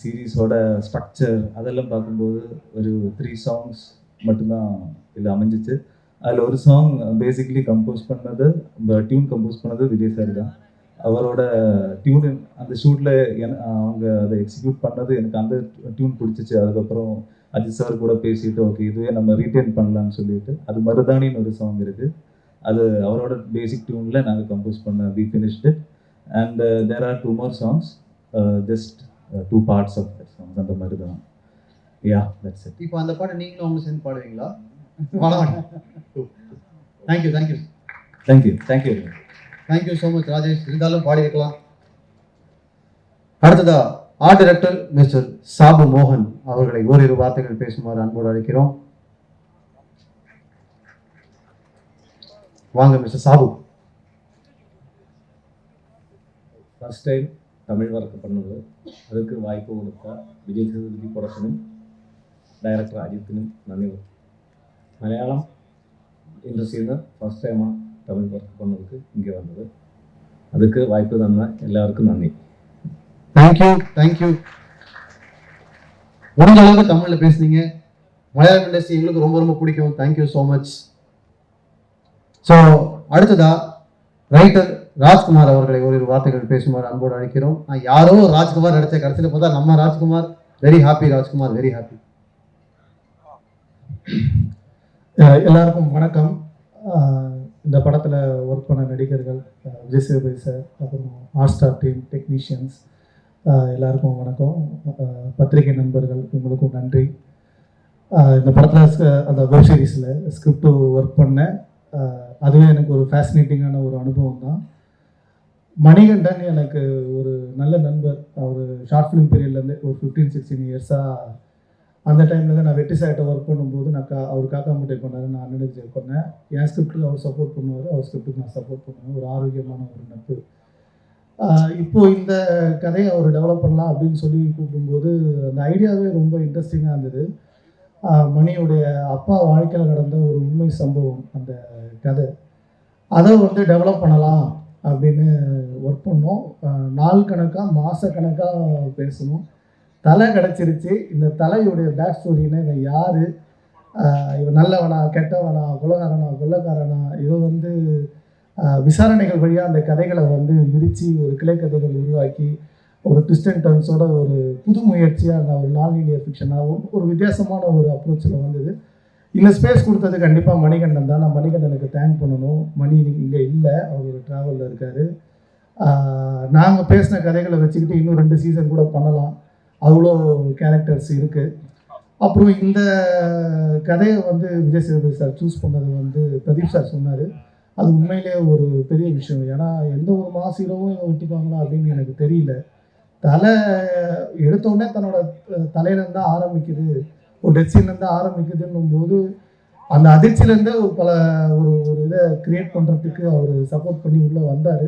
சீரீஸோட ஸ்ட்ரக்சர் அதெல்லாம் பார்க்கும்போது ஒரு 3 songs மட்டும்தான் இதில் அமைஞ்சிச்சு. அதில் ஒரு சாங் பேசிக்கலி டியூன் கம்போஸ் பண்ணது விஜய் சார் தான். அவரோட டியூன் அந்த ஷூட்டில் அவங்க அதை எக்ஸிக்யூட் பண்ணது எனக்கு அந்த டியூன் பிடிச்சிச்சு. அதுக்கப்புறம் அஜித் சார் கூட பேசிட்டு ஓகே இதுவே நம்ம ரீட்டைன் பண்ணலான்னு சொல்லிட்டு அது மருதானின்னு ஒரு சாங் இருக்குது. அது அவரோட பேசிக் டியூனில் நாங்கள் கம்போஸ் பண்ண we finished. And there are 2 more songs, just 2 parts of that song. அந்த மாதிரி தான். Yeah, that's it. இப்போ அந்த பாட்டை நீங்களும் அவங்க சேர்ந்து பாடுவீங்களா? Thank you so much Rajesh. இருந்தாலும் பாடி இருக்கலாம். அடுத்ததா ஆர்ட் டைரக்டர் மிஸ்டர் சாபு மோகன் அவர்களை ஓரிரு வார்த்தைகள் பேசுமாறு அன்போடு அழைக்கிறோம். வாங்க மிஸ்டர் சாபு. ஃபர்ஸ்ட் டைம் தமிழ் ஒர்க் பண்ணது, அதுக்கு வாய்ப்பு கொடுத்த விஜய் சேதுபதி ப்ரொடக்ஷனும் டைரக்டர் அஜித்திനും நன்றி. மலையாளம் இண்டஸ்ட்ரியில் ஃபர்ஸ்ட் டைமாக தமிழ் ஒர்க் பண்ணதுக்கு இங்கே வந்தது, அதுக்கு வாய்ப்பு தந்த எல்லாருக்கும் நன்றி. தேங்க்யூ. முடிஞ்ச அளவுக்கு தமிழில் பேசுனீங்க. மலையாளம் இண்டஸ்ட்ரி எங்களுக்கு ரொம்ப ரொம்ப பிடிக்கும். Thank you so much. ஸோ அடுத்ததா ரைட்டர் ராஜ்குமார் அவர்களை ஒரு வார்த்தைகள் பேசுமாறு அன்போடு அழைக்கிறோம். நான் யாரோ ராஜ்குமார் நடிச்ச கடைசியில் பார்த்தா நம்ம Rajkumar. Very happy Rajkumar, very happy. எல்லாருக்கும் வணக்கம். இந்த படத்தில் ஒர்க் பண்ண நடிகர்கள் விஜய் சேதுபதி சார், அப்புறம் ஹாட்ஸ்டார் டீம், டெக்னீஷியன்ஸ் எல்லாருக்கும் வணக்கம். பத்திரிகை நண்பர்கள் உங்களுக்கும் நன்றி. இந்த படத்தில் அந்த வெப் சீரிஸில் ஸ்கிரிப்டு ஒர்க் பண்ணேன். அதுவே எனக்கு ஒரு ஃபேசினேட்டிங்கான ஒரு அனுபவம் தான். மணிகண்டன் எனக்கு ஒரு நல்ல நண்பர். அவர் ஷார்ட் ஃபிலிம் பீரியட்லேருந்து ஒரு 15-16 இயர்ஸாக அந்த டைமில் தான் நான் வெட்டி சாய்ட்ட ஒர்க் பண்ணும்போது நான் அவர் காக்கா முட்டை பண்ணார், நான் அண்ணனுக்கு பண்ணேன். என் ஸ்கிரிப்டுக்கு அவர் சப்போர்ட் பண்ணுவார், அவர் ஸ்கிரிப்டுக்கு நான் சப்போர்ட் பண்ணுவேன். ஒரு ஆரோக்கியமான ஒரு நட்பு. இப்போது இந்த கதையை அவர் டெவலப் பண்ணலாம் அப்படின்னு சொல்லி கூப்பிடும்போது அந்த ஐடியாவே ரொம்ப இன்ட்ரெஸ்டிங்காக இருந்தது. மணியுடைய அப்பா வாழ்க்கையில் நடந்த ஒரு உண்மை சம்பவம் அந்த கதை. அதை வந்து டெவலப் பண்ணலாம் அப்படின்னு ஒர்க் பண்ணோம். நாள் கணக்காக மாதக்கணக்காக பேசணும். தலை கிடச்சிருச்சு. இந்த தலையுடைய பேக் ஸ்டோரின்னா இவன் யார், இவன் நல்லவனா கெட்டவனா கொள்ளக்காரனா இதை வந்து விசாரணைகள் வழியாக அந்த கதைகளை வந்து விரித்து ஒரு கிளைக்கதைகள் உருவாக்கி ஒரு ட்விஸ்ட் அண்ட் டர்ன்ஸோட ஒரு புது முயற்சியாக அந்த ஒரு நான் லீனியர் ஃபிக்ஷனாகவும் ஒரு வித்தியாசமான ஒரு அப்ரோச்சில் வந்தது. இந்த ஸ்பேஸ் கொடுத்தது கண்டிப்பாக மணிகண்டன் தான். நான் மணிகண்டனுக்கு தேங்க் பண்ணணும். மணி இங்கே இல்லை, அவர் ஒரு ட்ராவலில் இருக்கார். நாங்கள் பேசின கதைகளை வச்சுக்கிட்டு இன்னும் 2 சீசன் கூட பண்ணலாம், அவ்வளோ கேரக்டர்ஸ் இருக்குது. அப்புறம் இந்த கதையை வந்து விஜய் சேதுபதி சார் சூஸ் பண்ணது வந்து பிரதீப் சார் சொன்னார். அது உண்மையிலே ஒரு பெரிய விஷயம். ஏன்னா எந்த ஒரு மாஸ் ஹீரோவும் இதை ஒத்துப்பாங்களா அப்படின்னு எனக்கு தெரியல. தலை எடுத்தோடனே தன்னோட தலையிலேருந்து தான் ஆரம்பிக்குது, ஒரு டெத் சீன்லேருந்து ஆரம்பிக்குதுன்னும் போது அந்த அதிர்ச்சியிலேருந்தே ஒரு இதை க்ரியேட் பண்ணுறதுக்கு அவர் சப்போர்ட் பண்ணி உள்ளே வந்தார்.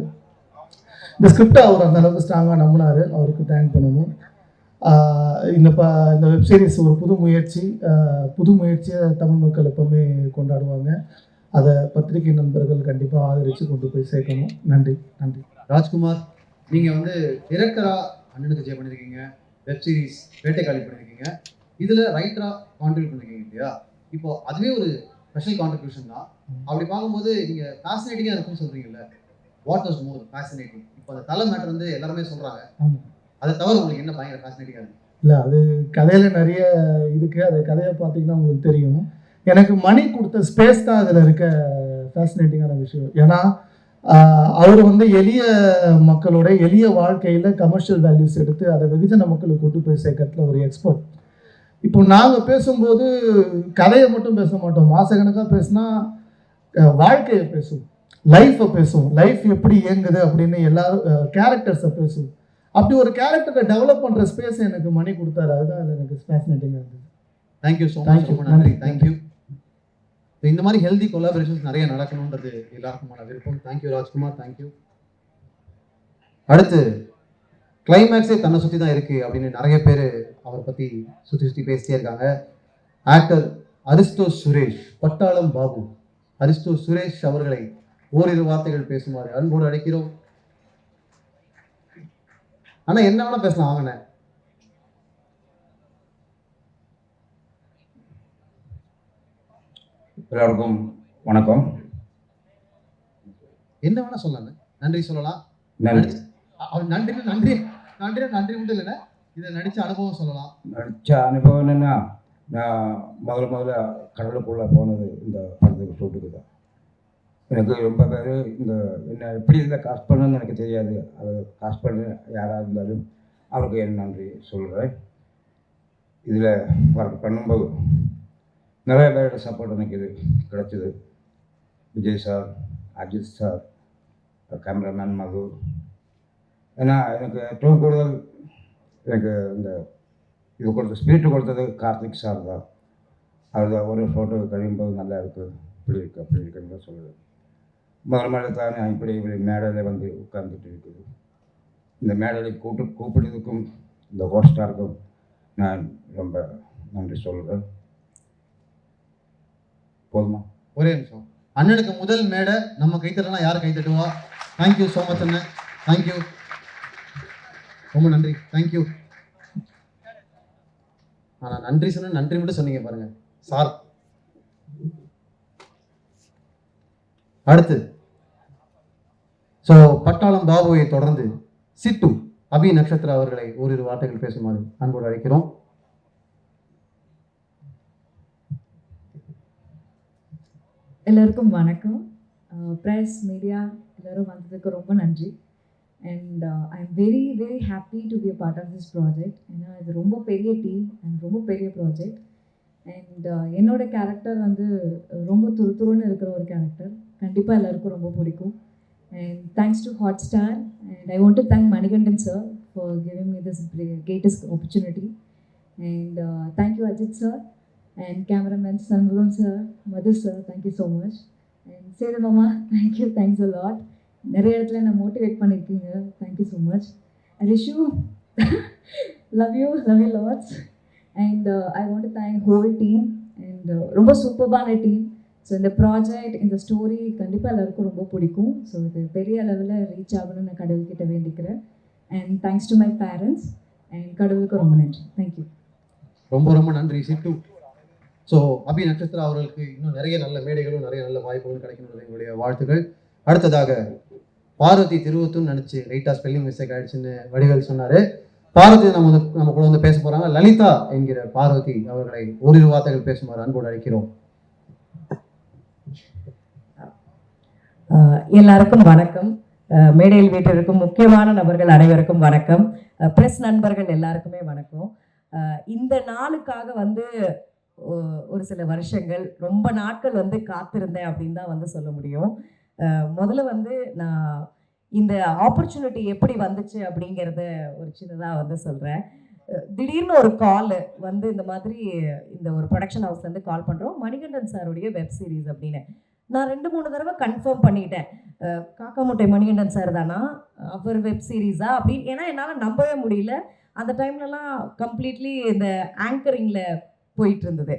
இந்த ஸ்கிரிப்டை அவர் அந்த அளவுக்கு ஸ்ட்ராங்காக நம்பினார், அவருக்கு தேங்க் பண்ணணும். இந்த வெப் சீரிஸ் ஒரு புது முயற்சியை தமிழ் மக்கள் எப்போவுமே கொண்டாடுவாங்க. அதை பத்திரிகை நண்பர்கள் கண்டிப்பாக ஆதரித்து கொண்டு போய் சேர்க்கணும். நன்றி. ராஜ்குமார், நீங்கள் வந்து டிரெக்டராக அண்ணனுக்கு ஜெய் பண்ணியிருக்கீங்க, வெப் சீரிஸ் வேட்டைக்காளி பண்ணியிருக்கீங்க, இதில் ரைட்டராக கான்ட்ரிபியூட் பண்ணியிருக்கீங்க இல்லையா? இப்போ அதுவே ஒரு ஸ்பெஷல் கான்ட்ரிபியூஷன் தான். அப்படி பார்க்கும்போது நீங்கள் ஃபேசினேட்டிங்காக இருக்குன்னு சொல்கிறீங்கல்ல, வாட் வாஸ் மோர் ஃபேசினேட்டிங்? இப்போ அந்த தலை மேட்டர் வந்து எல்லாருமே சொல்கிறாங்க, அதை தவிர உங்களுக்கு என்ன பயங்கர ஃபேசினேட்டிங்காக இருக்குது? இல்லை, அது கதையில் நிறைய இருக்குது. அது கதையை பார்த்தீங்கன்னா உங்களுக்கு தெரியும். எனக்கு மணி கொடுத்த ஸ்பேஸ் தான் அதில் இருக்க ஃபேசினேட்டிங்கான விஷயம். ஏன்னா அவர் வந்து எளிய மக்களோட எளிய வாழ்க்கையில் கமர்ஷியல் வேல்யூஸ் எடுத்து அதை வெகுஜன மக்களுக்கு கொண்டு போய் சேர்க்கறதுல ஒரு எக்ஸ்பர்ட். இப்போ நாங்கள் பேசும்போது கதையை மட்டும் பேச மாட்டோம், மாதக்கணக்காக பேசினா வாழ்க்கையை பேசுவோம், லைஃப்பை பேசுவோம், லைஃப் எப்படி இயங்குது அப்படின்னு எல்லாரும் கேரக்டர்ஸை பேசுவோம். அப்படி ஒரு கேரக்டரை டெவலப் பண்ணுற ஸ்பேஸ் எனக்கு மணி கொடுத்தாரு. அதுதான் எனக்கு ஃபேசினேட்டிங்காக இருந்தது. Thank you so much. ரொம்ப நன்றி. தேங்க்யூ. இந்த மாதிரி ஹெல்தி கொலாபரேஷன்ஸ் நிறைய நடக்கணுன்றது எல்லாருக்குமான விருப்பம். தேங்க்யூ ராஜ்குமார். தேங்க்யூ. அடுத்து கிளைமேக்ஸே தன்னை சுற்றி தான் இருக்குது அப்படின்னு நிறைய பேர் அவரை பற்றி சுற்றி பேசிட்டே இருக்காங்க. ஆக்டர் அரிஸ்டோ சுரேஷ், பட்டாளம் பாபு அரிஸ்டோ சுரேஷ் அவர்களை ஓரிரு வார்த்தைகள் பேசுமாறு அன்போடு அழைக்கிறோம். ஆனால் என்ன வேணால் பேசலாம், வாங்கண்ணே. எல்லாருக்கும் வணக்கம். என்ன வேணா சொல்லலாம், நன்றி சொல்லலாம். நன்றி நன்றி நன்றி நன்றி நன்றி மட்டும் இல்லைண்ணே, இதை நடித்த அனுபவம் சொல்லலாம். நடித்த அனுபவம் என்னென்னா, நான் முதல்ல கடலுக்குள்ளே போனது இந்த படத்துக்கு ஷூட்டுக்கு தான். எனக்கு ரொம்ப பேர் என்ன எப்படி இதில் காஸ்ட் பண்ணணும்னு எனக்கு தெரியாது. அது காஸ்ட் பண்ண யாராக இருந்தாலும் அவருக்கு என் நன்றி சொல்கிறேன். இதில் ஒர்க் பண்ணும்போது நிறைய பேரோட சப்போர்ட் எனக்கு இது கிடச்சிது. Vijay sir, Ajith sir, cameraman Madhu. ஏன்னா எனக்கு ഏറ്റവും കൂടുതல் எனக்கு இது கொடுத்த ஸ்பிரிட் கொடுத்தது கார்த்திக் சார் தான். அவர் தான் ஒரு ஃபோட்டோ கழியும்போது நல்லா இருக்குது, இப்படி இருக்குது அப்படி இருக்குன்னு தான் சொல்லுது. முதல் தானே இப்படி மேடையில் வந்து உட்கார்ந்துட்டு இருக்குது. இந்த மேடையில் கூப்பிடுறதுக்கும் இந்த ஹோட் ஸ்டாருக்கும் நான் ரொம்ப நன்றி சொல்கிறேன். போதுமா? ஒரே நிமிஷம். அண்ணனுக்கு முதல் மேடை, நம்ம கைத்தட்டலாம், யார் கைத்தட்டுவா? தேங்க்யூ ஸோ மச் அண்ணன். தேங்க்யூ, ரொம்ப நன்றி. தேங்க்யூ. ஆனால் நன்றி சொன்ன நன்றி மட்டும் சொன்னீங்க பாருங்க சார். அடுத்து ஸோ பட்டாளம் பாபுவை தொடர்ந்து சிட்டு அபி நட்சத்திரா அவர்களை ஓரிரு வார்த்தைகள் பேசுமாறு அன்போடு அழைக்கிறோம். எல்லாருக்கும் வணக்கம். ப்ரெஸ் மீடியா எல்லோரும் வந்ததுக்கு ரொம்ப நன்றி. And I am very very happy to be a part of this project. ஏன்னா இது ரொம்ப பெரிய டீம் அண்ட் ரொம்ப பெரிய ப்ராஜெக்ட். அண்ட் என்னோட கேரக்டர் வந்து ரொம்ப துருதுருன்னு இருக்கிற ஒரு கேரக்டர். கண்டிப்பாக எல்லாருக்கும் ரொம்ப பிடிக்கும். And thanks to Hotstar, and I want to thank Manikandan sir for giving me this greatest opportunity. And thank you Ajit sir, and cameraman Sanmugam sir, Madhu sir, thank you so much. And Seda Mama, thanks a lot. நிறைய இடத்துல என்ன மோட்டிவேட் பண்ணியிருக்கீங்க, thank you so much. And Rishu, love you lots. And I want to thank whole team, and ரொம்ப சூப்பர்பான டீம். ஸோ இந்த ப்ராஜெக்ட், இந்த ஸ்டோரி கண்டிப்பாக எல்லாருக்கும் ரொம்ப பிடிக்கும். ஸோ இது பெரிய லெவலில் ரீச் ஆகணும்னு நான் கடவுள்கிட்ட வேண்டிக்கிறேன். And thanks to my parents, and கடவுளுக்கு ரொம்ப நன்றி. தேங்க்யூ. ரொம்ப ரொம்ப நன்றி சிட்டு. ஸோ அபி நட்சத்திரா அவர்களுக்கு இன்னும் நிறைய நல்ல மேடைகளும் நிறைய நல்ல வாய்ப்புகளும் கிடைக்கணும் எங்களுடைய வாழ்த்துக்கள். அடுத்ததாக பார்வதி திருவத்தூர்னு நினச்சி லைட்டாக ஸ்பெல்லிங் மிஸ்டேக் ஆகிடுச்சுன்னு வடிவேல் சொன்னார். பார்வதி நம்ம கூட வந்து பேச போகிறாங்க. லலிதா என்கிற பார்வதி அவர்களை ஓரிரு வார்த்தைகள் பேசுமாறு அன்போடு அழைக்கிறோம். எல்லாருக்கும் வணக்கம். மேடையில் வீட்டிற்கும் முக்கியமான நபர்கள் அனைவருக்கும் வணக்கம். ப்ரெஸ் நண்பர்கள் எல்லாருக்குமே வணக்கம். இந்த நாளுக்காக வந்து ஒரு சில வருஷங்கள், ரொம்ப நாட்கள் வந்து காத்திருந்தேன் அப்படின்னு தான் வந்து சொல்ல முடியும். முதல்ல வந்து நான் இந்த ஆப்பர்ச்சுனிட்டி எப்படி வந்துச்சு அப்படிங்கிறத ஒரு சின்னதாக வந்து சொல்கிறேன். திடீர்னு ஒரு கால் வந்து இந்த மாதிரி இந்த ஒரு ப்ரொடக்ஷன் ஹவுஸ்லேருந்து கால் பண்ணுறோம், மணிகண்டன் சாருடைய வெப் சீரிஸ் அப்படின்னு. நான் 2-3 தடவை கன்ஃபார்ம் பண்ணிட்டேன், காக்கா முட்டை மணிகண்டன் சார் தானா, அவர் வெப் சீரிஸா அப்படின்னு. ஏன்னா என்னால் நம்பவே முடியல. அந்த டைம்லலாம் கம்ப்ளீட்லி இந்த ஆங்கரிங்கில் போயிட்டு இருந்தது.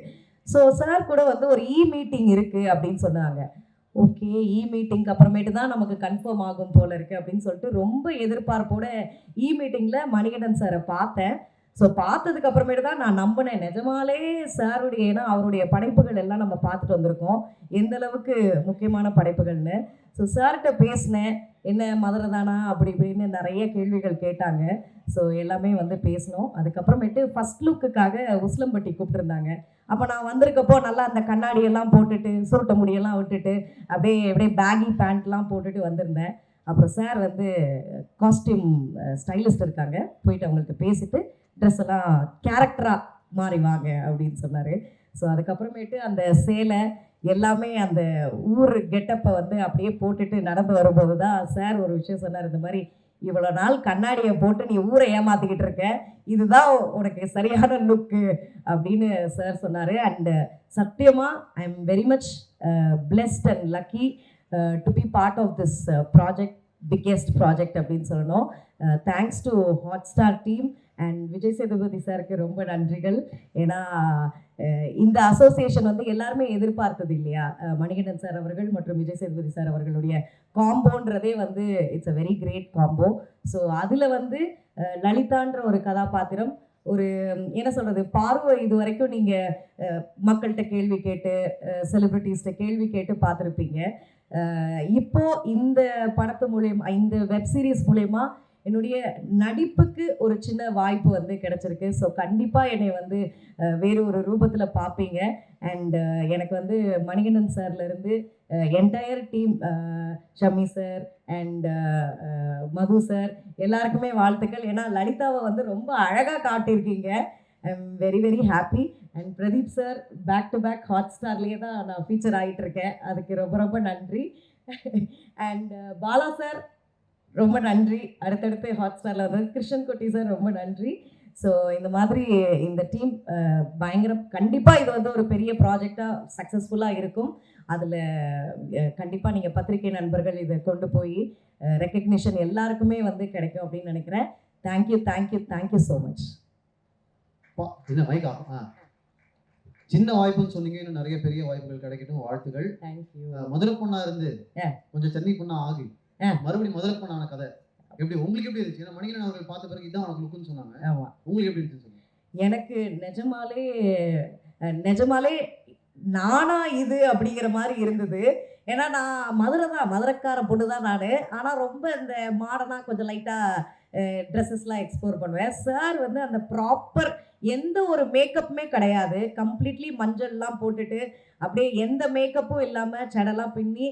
ஸோ சார் கூட வந்து ஒரு மீட்டிங் இருக்குது அப்படின்னு சொன்னாங்க. ஓகே, மீட்டிங்க்கு அப்புறமேட்டு தான் நமக்கு கன்ஃபார்ம் ஆகும் போல இருக்குது அப்படின்னு சொல்லிட்டு ரொம்ப எதிர்பார்ப்போட மீட்டிங்கில் மணிகண்டன் சாரை பார்த்தேன். ஸோ பார்த்ததுக்கு அப்புறமேட்டு தான் நான் நம்பினேன், நிஜமாலே சாருடைய, ஏன்னா அவருடைய படைப்புகள் எல்லாம் நம்ம பார்த்துட்டு வந்திருக்கோம், எந்த அளவுக்கு முக்கியமான படைப்புகள்னு. ஸோ சார்கிட்ட பேசினேன், என்ன மதுரை தானா அப்படி இப்படின்னு நிறைய கேள்விகள் கேட்டாங்க. ஸோ எல்லாமே வந்து பேசினோம். அதுக்கப்புறமேட்டு ஃபஸ்ட் லுக்குக்காக உசிலம்பட்டி கூப்பிட்டுருந்தாங்க. அப்போ நான் வந்திருக்கப்போ நல்லா அந்த கண்ணாடியெல்லாம் போட்டுட்டு, சுருட்ட முடியெல்லாம் விட்டுட்டு, அப்படியே பேகி பேண்ட்லாம் போட்டுட்டு வந்திருந்தேன். அப்புறம் சார் வந்து காஸ்டியூம் ஸ்டைலிஸ்ட் இருக்காங்க, போயிட்டு அவங்களுக்கு பேசிட்டு ட்ரெஸ் எல்லாம் கேரக்டராக மாறி வாங்க அப்படின்னு சொன்னார். ஸோ அதுக்கப்புறமேட்டு அந்த சேலை எல்லாமே அந்த ஊர் கெட்டப்பை வந்து அப்படியே போட்டுட்டு நடந்து வரும்போது தான் சார் ஒரு விஷயம் சொன்னார், இந்த மாதிரி இவ்வளோ நாள் கண்ணாடியை போட்டு நீ ஊரை ஏமாற்றிக்கிட்டு இருக்க, இதுதான் உனக்கு சரியான லுக்கு அப்படின்னு சார் சொன்னார். அண்டு சத்தியமாக I am very much blessed and lucky to be part of this project, biggest project அப்படின்னு சொல்லணும். Thanks to Hotstar team and Vijay Sethupathi சாருக்கு ரொம்ப நன்றிகள். ஏன்னா இந்த அசோசியேஷன் வந்து எல்லாருமே எதிர்பார்த்தது இல்லையா, மணிகண்டன் சார் அவர்கள் மற்றும் விஜய் சேதுபதி சார் அவர்களுடைய காம்போன்றதே வந்து it's a very great combo. So அதில் வந்து லலிதான்ற ஒரு கதாபாத்திரம், ஒரு என்ன சொல்கிறது, பார்வை இது வரைக்கும் நீங்கள் மக்கள்கிட்ட கேள்வி கேட்டு, செலிப்ரிட்டிஸ்கிட்ட கேள்வி கேட்டு பார்த்துருப்பீங்க. இப்போது இந்த படத்து மூலயமா, இந்த வெப் சீரிஸ் மூலயமா என்னுடைய நடிப்புக்கு ஒரு சின்ன வாய்ப்பு வந்து கிடச்சிருக்கு. ஸோ கண்டிப்பாக என்னை வந்து வேறு ஒரு ரூபத்தில் பார்ப்பீங்க. அண்டு எனக்கு வந்து மணிகண்டன் சார்லேருந்து entire team, Shami sir and Madhu sir எல்லாருக்குமே வாழ்த்துக்கள். ஏன்னா லலிதாவை வந்து ரொம்ப அழகாக காட்டியிருக்கீங்க. I am very very happy. And Pradeep sir back to back ஹாட்ஸ்டார்லேயே தான் நான் ஃபீச்சர் ஆகிட்டு இருக்கேன், அதுக்கு ரொம்ப ரொம்ப நன்றி. அண்ட் பாலா சார் ரொம்ப நன்றி, அடுத்தடுத்து ஹாட்ஸ்டாரில் வந்து கிருஷ்ணன் குட்டி சார் ரொம்ப நன்றி. ஸோ இந்த மாதிரி இந்த டீம் பயங்கர, கண்டிப்பாக இது வந்து ஒரு பெரிய ப்ராஜெக்டாக சக்ஸஸ்ஃபுல்லாக இருக்கும். அதில் கண்டிப்பாக நீங்கள் பத்திரிகை நண்பர்கள் இதை கொண்டு போய் ரெக்கக்னிஷன் எல்லாருக்குமே வந்து கிடைக்கும் அப்படின்னு நினைக்கிறேன். Thank you thank you thank you so much. சின்ன மைக்கா, சின்ன வாய்ப்புன்னு சொன்னீங்க, இன்னும் நிறைய பெரிய வாய்ப்புகள் கிடைக்கட்டும், வாழ்த்துக்கள். தேங்க்யூ. மதுரை பொண்ணா இருந்து கொஞ்சம் சென்னை பொண்ணா ஆகி மறுபடியும் மதுரை பொண்ணான கதை எப்படி உங்களுக்கு எப்படி இருந்துச்சு? ஏன்னா மணிகண்டன் அவர்கள் பார்த்த பிறகு இதான் உனக்கு லுக்குன்னு சொன்னாங்க. ஆமாம், உங்களுக்கு எப்படி இருந்துச்சு? எனக்கு நிஜமாலே நானா இது அப்படிங்கிற மாதிரி இருந்தது. ஏன்னா நான் மதுரைக்கார பொண்ணு தான் நான். ஆனால் ரொம்ப இந்த மாடர்னாக கொஞ்சம் லைட்டாக ட்ரெஸ்ஸஸ்லாம் எக்ஸ்ப்ளோர் பண்ணுவேன். சார் வந்து அந்த ப்ராப்பர் எந்த ஒரு மேக்கப்புமே கிடையாது, கம்ப்ளீட்லி மஞ்சள்லாம் போட்டுட்டு அப்படியே எந்த மேக்கப்பும் இல்லாமல் சடெல்லாம் பின்னி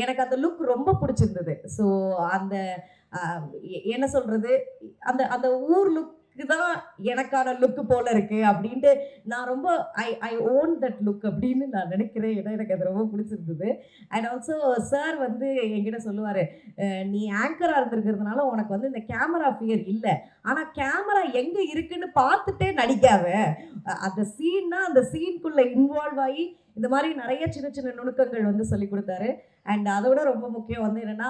எனக்கு அந்த லுக் ரொம்ப பிடிச்சிருந்தது. ஸோ அந்த என்ன சொல்கிறது, அந்த அந்த ஊர் லுக் தான் எனக்கான லுக்கு போல இருக்கு அப்படின்ட்டு நான் ரொம்ப ஐ ஓன் தட் லுக் அப்படின்னு நான் நினைக்கிறேன். ஏன்னா எனக்கு அது ரொம்ப பிடிச்சிருந்தது. அண்ட் ஆல்சோ சார் வந்து என்கிட்ட சொல்லுவார், நீ ஆங்கராக இருந்திருக்கிறதுனால உனக்கு வந்து இந்த கேமரா ஃபியர் இல்லை, ஆனால் கேமரா எங்கே இருக்குன்னு பார்த்துட்டே நடிக்காத, அந்த சீன்னா அந்த சீனுக்குள்ளே இன்வால்வ் ஆகி இந்த மாதிரி நிறைய சின்ன சின்ன நுணுக்கங்கள் வந்து சொல்லி கொடுத்தாரு. அண்ட் அதை விட ரொம்ப முக்கியம் வந்து என்னென்னா,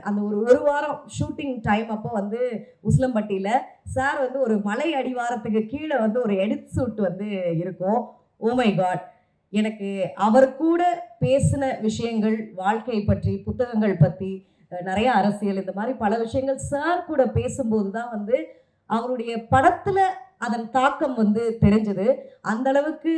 அந்த ஒரு வாரம் ஷூட்டிங் டைம் அப்போ வந்து உசிலம்பட்டியில் சார் வந்து ஒரு மலை அடிவாரத்துக்கு கீழே வந்து ஒரு எடிட் ஷூட் வந்து இருக்கும். ஓ மை காட், எனக்கு அவர் கூட பேசின விஷயங்கள், வாழ்க்கை பற்றி, புத்தகங்கள் பற்றி, நிறைய அரசியல், இந்த மாதிரி பல விஷயங்கள் சார் கூட பேசும்போது தான் வந்து அவருடைய படத்தில் அதன் தாக்கம் வந்து தெரிஞ்சது. அந்த அளவுக்கு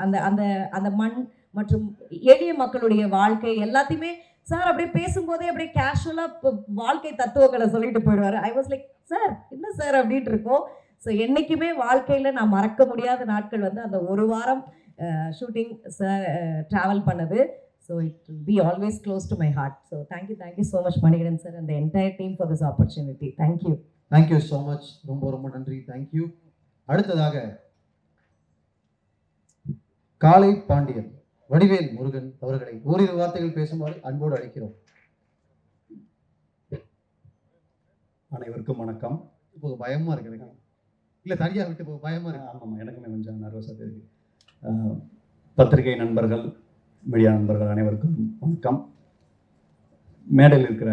அந்த அந்த அந்த மண் மற்றும் எளிய மக்களுடைய வாழ்க்கை எல்லாத்தையுமே சார் அப்படியே பேசும்போதே அப்படியே கேஷுவலாக வாழ்க்கை தத்துவங்களை சொல்லிட்டு போயிடுவார். ஐ வாஸ் லைக், சார் என்ன சார் அப்படின்ட்டு இருக்கோம். ஸோ என்றைக்குமே வாழ்க்கையில் நான் மறக்க முடியாத நாட்கள் வந்து அந்த ஒரு வாரம் ஷூட்டிங் சார் ட்ராவல் பண்ணது. So it will be always close to my heart. So thank you so much Manikandan sir and the entire team for this opportunity. Thank you so much. ரொம்ப ரொம்ப நன்றி. தேங்க்யூ. அடுத்ததாக காளை பாண்டியன் வடிவேல் முருகன் அவர்களை ஓரிரு வார்த்தைகள் பேசுமாறு அன்போடு அழைக்கிறோம். அனைவருக்கும் வணக்கம். இப்போ பயமா இருக்கு எனக்கு. இல்லை தனியாக விட்டு இப்போ பயமா இருக்கு. ஆமாம், எனக்குமே கொஞ்சம் நர்வஸாக இருக்கு. பத்திரிகை நண்பர்கள், மீடியா நண்பர்கள் அனைவருக்கும் வணக்கம். மேடையில் இருக்கிற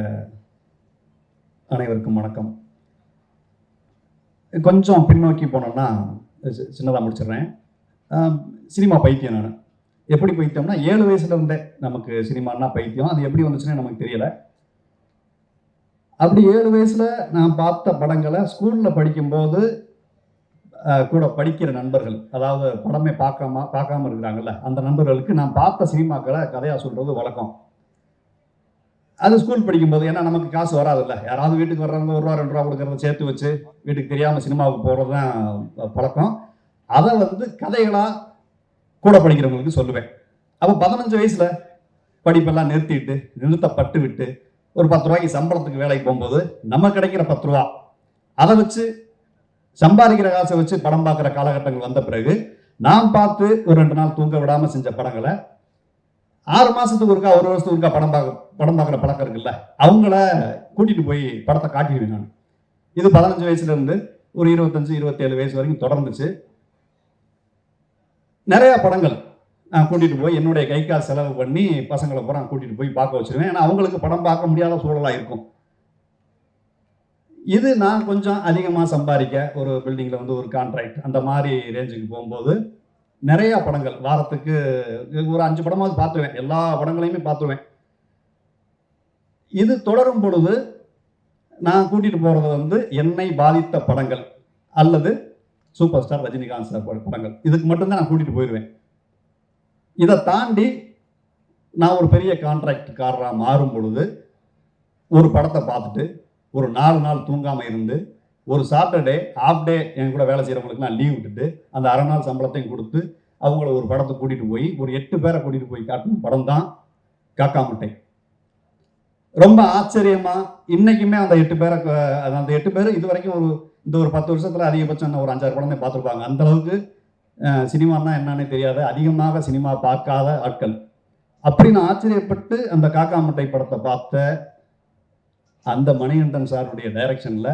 அனைவருக்கும் வணக்கம். கொஞ்சம் பின்னோக்கி போனோம்னா சின்னதாக முடிச்சிடுறேன். சினிமா பைத்தியம் நான். எப்படி பைத்தியம்னா 7 வயசுல இருந்தே நமக்கு சினிமானா பைத்தியம். அது எப்படி வந்துச்சுன்னு நமக்கு தெரியல. அப்படி 7 வயசுல நான் பார்த்த படங்களை ஸ்கூலில் படிக்கும்போது கூட படிக்கிற நண்பர்கள், அதாவது படமே பார்க்காம இருக்கிறாங்கல்ல, அந்த நண்பர்களுக்கு நான் பார்த்த சினிமாக்களை கதையாக சொல்கிறது வழக்கம். அது ஸ்கூல் படிக்கும்போது, ஏன்னா நமக்கு காசு வராதில்ல, யாராவது வீட்டுக்கு வர்றவங்க 1 ரூபா 2 ரூபா கொடுக்கறத சேர்த்து வச்சு வீட்டுக்கு தெரியாமல் சினிமாவுக்கு போகிறது தான் பழக்கம். அதை வந்து கதைகளாக கூட படிக்கிறவங்களுக்கு சொல்லுவேன். அப்போ 15 வயசில் படிப்பெல்லாம் நிறுத்தப்பட்டு விட்டு ஒரு 10 ரூபாய்க்கு சம்பளத்துக்கு வேலைக்கு போகும்போது நம்ம கிடைக்கிற 10 ரூபா அதை வச்சு சம்பாதிக்கிற காசை வச்சு படம் பார்க்குற காலகட்டங்கள் வந்த பிறகு நான் பார்த்து ஒரு 2 நாள் தூங்க விடாமல் செஞ்ச படங்களை 6 மாதத்துக்கு ஒருக்கா 1 வருஷத்துக்கு ஒருக்கா படம் பார்க்குற பழக்கம் இருக்குல்ல, அவங்கள கூட்டிகிட்டு போய் படத்தை காட்டிடுவேன் நான். இது 15 வயசுலேருந்து ஒரு 25-27 வயசு வரைக்கும் தொடர்ந்துச்சு. நிறையா படங்கள் நான் கூட்டிகிட்டு போய் என்னுடைய கை காசு செலவு பண்ணி பசங்களை பூரா கூட்டிகிட்டு போய் பார்க்க வச்சுருவேன். ஏன்னா அவங்களுக்கு படம் பார்க்க முடியாத சூழலாக இருக்கும். இது நான் கொஞ்சம் அதிகமாக சம்பாதிக்க ஒரு பில்டிங்கில் வந்து ஒரு கான்ட்ராக்ட் அந்த மாதிரி ரேஞ்சுக்கு போகும்போது நிறையா படங்கள் வாரத்துக்கு ஒரு 5 படமாவது பார்த்துருவேன். எல்லா படங்களையுமே பார்த்துருவேன். இது தொடரும் பொழுது நான் கூட்டிகிட்டு போகிறது வந்து என்னை பாதித்த படங்கள் அல்லது சூப்பர் ஸ்டார் ரஜினிகாந்த் சார் படங்கள், இதுக்கு மட்டும்தான் நான் கூட்டிகிட்டு போயிடுவேன். இதை தாண்டி நான் ஒரு பெரிய கான்ட்ராக்டுக்காரராக மாறும் பொழுது ஒரு படத்தை பார்த்துட்டு ஒரு 4 நாள் தூங்காமல் இருந்து ஒரு சாட்டர்டே ஹாஃப் டே என் கூட வேலை செய்கிறவங்களுக்கு நான் லீவ் விட்டுட்டு அந்த அரை நாள் சம்பளத்தையும் கொடுத்து அவங்கள ஒரு படத்தை கூட்டிகிட்டு போய் ஒரு 8 பேரை கூட்டிகிட்டு போய் காட்டின படம் தான் காக்கா முட்டை. ரொம்ப ஆச்சரியமாக இன்றைக்குமே அந்த 8 பேர் இது வரைக்கும் இந்த ஒரு 10 வருஷத்தில் அதிகபட்சம் ஒரு 5-6 படமே பார்த்துருப்பாங்க. அந்தளவுக்கு சினிமான்னா என்னன்னே தெரியாத, அதிகமாக சினிமா பார்க்காத ஆட்கள். அப்படி நான் ஆச்சரியப்பட்டு அந்த காக்கா முட்டை படத்தை பார்த்த அந்த மணிகண்டன் சாருடைய டைரக்ஷனில்